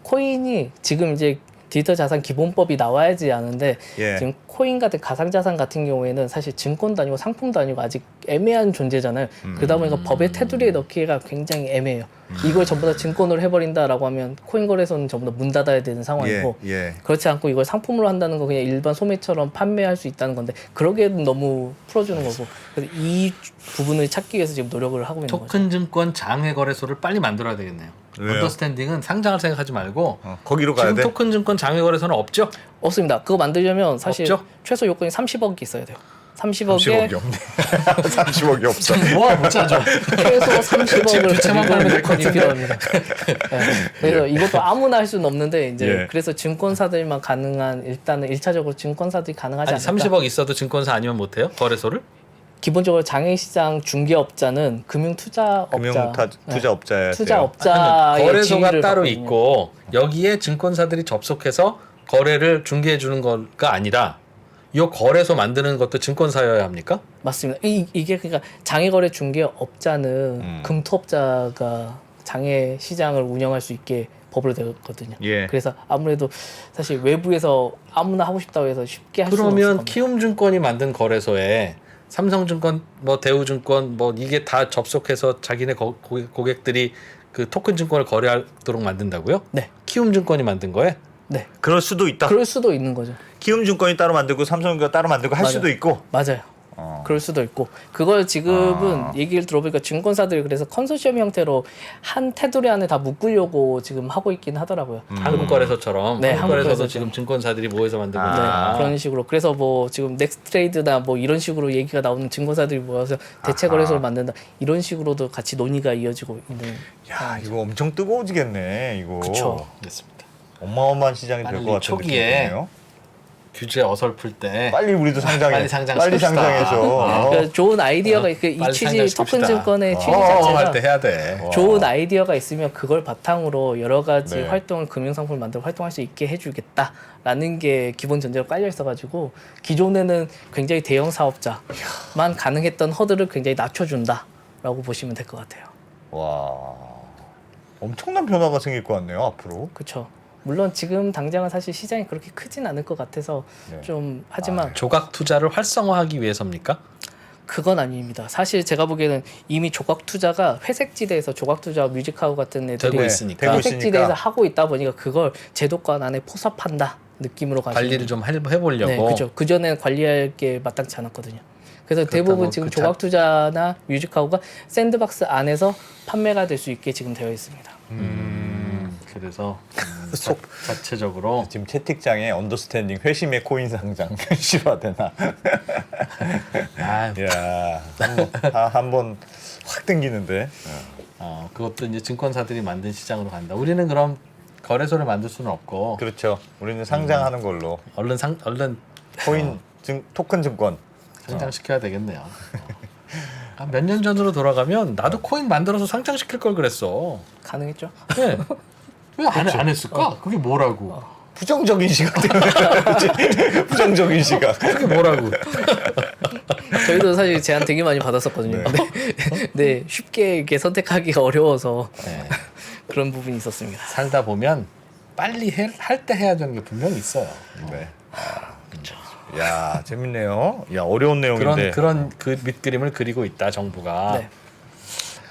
코인이 지금 이제 디지털 자산 기본법이 나와야지 아는데 지금 코인 같은 가상자산 같은 경우에는 사실 증권도 아니고 상품도 아니고 아직 애매한 존재잖아요. 그러다 보니까 법의 테두리에 넣기가 굉장히 애매해요. 이걸 전부 다 증권으로 해버린다라고 하면 코인 거래소는 전부 다 문 닫아야 되는 상황이고 그렇지 않고 이걸 상품으로 한다는 거 그냥 일반 소매처럼 판매할 수 있다는 건데 그러기에는 너무 풀어주는 거고 그래서 이 부분을 찾기 위해서 지금 노력을 하고 있는 거죠. 토큰 증권 장외 거래소를 빨리 만들어야 되겠네요. 왜요? 언더스탠딩은 상장을 생각하지 말고 거기로 가야 지금 돼? 토큰 증권 장외거래소는 없죠? 없습니다. 그거 만들려면 사실 없죠? 최소 요건이 30억이 있어야 돼요. 30억에 30억이 없네. 30억이 없어. 모아 못 짜죠. 최소 30억을 부채만 팔면 될 요건이 필요합니다. 네. 그래서 이것도 아무나 할 수는 없는데 이제 예. 그래서 증권사들만 가능한 일단은 1차적으로 증권사들이 가능하지 아니 않을까. 30억 있어도 증권사 아니면 못 해요? 거래소를? 기본적으로 장외시장 중개업자는 금융투자업자, 투자업자야. 투자업자의 거래소가 지위를 따로 갖고 있는. 있고 여기에 증권사들이 접속해서 거래를 중개해 주는 거가 아니라 이 거래소 만드는 것도 증권사여야 합니까? 맞습니다. 이게 그러니까 장외거래 중개업자는 금투업자가 장외시장을 운영할 수 있게 법으로 되었거든요. 예. 그래서 아무래도 사실 외부에서 아무나 하고 싶다고 해서 쉽게 할 수는 없을 그러면 겁니다. 키움증권이 만든 거래소에 삼성증권, 뭐 대우증권, 뭐 이게 다 접속해서 자기네 고객들이 그 토큰 증권을 거래하도록 만든다고요? 네, 키움증권이 만든 거에? 네. 그럴 수도 있다. 그럴 수도 있는 거죠. 키움증권이 따로 만들고 삼성증권이 따로 만들고 할 맞아요. 수도 있고. 맞아요. 그럴 수도 있고 그걸 지금은 얘기를 들어보니까 증권사들이 그래서 컨소시엄 형태로 한 테두리 안에 다 묶으려고 지금 하고 있긴 하더라고요. 한국거래소처럼 네, 한국거래소도 한국거래소처럼. 지금 증권사들이 모여서 만들고 네, 있다. 그런 식으로 그래서 뭐 지금 넥스트레이드나 뭐 이런 식으로 얘기가 나오는 증권사들이 모여서 대체 거래소를 만든다 이런 식으로도 같이 논의가 이어지고 있는. 야, 이거 엄청 뜨거워지겠네. 이거. 그쵸. 됐습니다. 어마어마한 시장이 될 빨리 것 같은 초기에 느낌이 드네요. 규제 어설플 때 빨리 우리도 상장해. 빨리 상장 빨리 시킵시다. 상장해서. 그러니까 좋은 아이디어가 이 빨리 취지 상장시킵시다. 토큰 증권의 취지 할 자체가 때 해야 돼. 좋은 아이디어가 있으면 그걸 바탕으로 여러 가지 네. 활동을 금융상품을 만들어 활동할 수 있게 해주겠다라는 게 기본 전제로 깔려 있어가지고 기존에는 굉장히 대형 사업자만 가능했던 허들을 굉장히 낮춰준다라고 보시면 될 것 같아요. 와. 엄청난 변화가 생길 것 같네요, 앞으로. 그렇죠. 물론 지금 당장은 사실 시장이 그렇게 크진 않을 것 같아서 네. 좀 하지만 조각 투자를 활성화하기 위해서입니까? 그건 아닙니다. 사실 제가 보기에는 이미 조각 투자가 회색지대에서 조각 투자 뮤직하우 같은 애들이 되고 있으니까. 되고 회색지대에서 있으니까. 하고 있다 보니까 그걸 제도권 안에 포섭한다 느낌으로 가시는 관리를 좀 해보려고. 네, 그렇죠. 그 전에는 관리할 게 마땅치 않았거든요. 그래서 대부분 지금 그 조각 투자나 뮤직하우가 샌드박스 안에서 판매가 될 수 있게 지금 되어 있습니다. 그래서 속. 자체적으로 지금 채팅창에 언더스탠딩 회심의 코인 상장 실화되나? 아, 야, 한번 확 땡기는데. 그것도 이제 증권사들이 만든 시장으로 간다. 우리는 그럼 거래소를 만들 수는 없고 그렇죠. 우리는 상장하는 걸로 얼른 코인 토큰 증권. 상장시켜야 되겠네요. 몇 년 전으로 돌아가면 나도 코인 만들어서 상장시킬 걸 그랬어. 가능했죠? 네. 왜 안 했을까? 그게 뭐라고? 부정적인 시각 때문에. 그치? 부정적인 시각. 그게 뭐라고? 저희도 사실 제안 되게 많이 받았었거든요. 네. 근데 네, 쉽게 이렇게 선택하기가 어려워서 네. 그런 부분이 있었습니다. 살다 보면 빨리 할 때 해야 되는 게 분명히 있어요. 네. 야, 재밌네요. 야, 어려운 내용인데. 그런 그 밑그림을 그리고 있다 정부가. 네.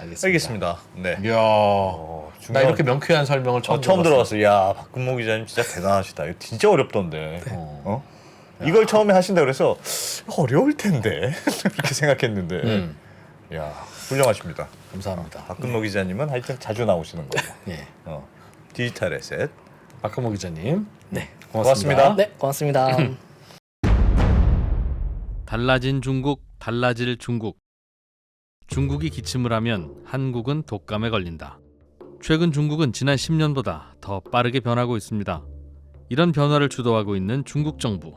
알겠습니다. 알겠습니다. 네. 이야, 나 중요한- 이렇게 명쾌한 설명을 처음 처음 들어봤어. 들어봤어요. 야, 박근모 기자님 진짜 대단하시다. 이거 진짜 어렵던데. 어? 이걸 처음에 하신다 그래서 어려울 텐데 이렇게 생각했는데. 야, 훌륭하십니다. 감사합니다. 박근모 기자님은 하여튼 자주 나오시는 거예요. 예, 디지털 에셋. 박근모 기자님. 네. 고맙습니다. 네, 고맙습니다. 달라진 중국, 달라질 중국. 중국이 기침을 하면 한국은 독감에 걸린다. 최근 중국은 지난 10년보다 더 빠르게 변하고 있습니다. 이런 변화를 주도하고 있는 중국 정부.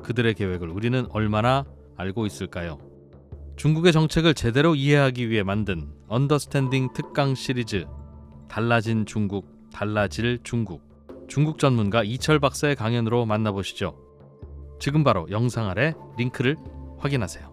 그들의 계획을 우리는 얼마나 알고 있을까요? 중국의 정책을 제대로 이해하기 위해 만든 언더스탠딩 특강 시리즈 달라진 중국, 달라질 중국. 중국 전문가 이철 박사의 강연으로 만나보시죠. 지금 바로 영상 아래 링크를 확인하세요.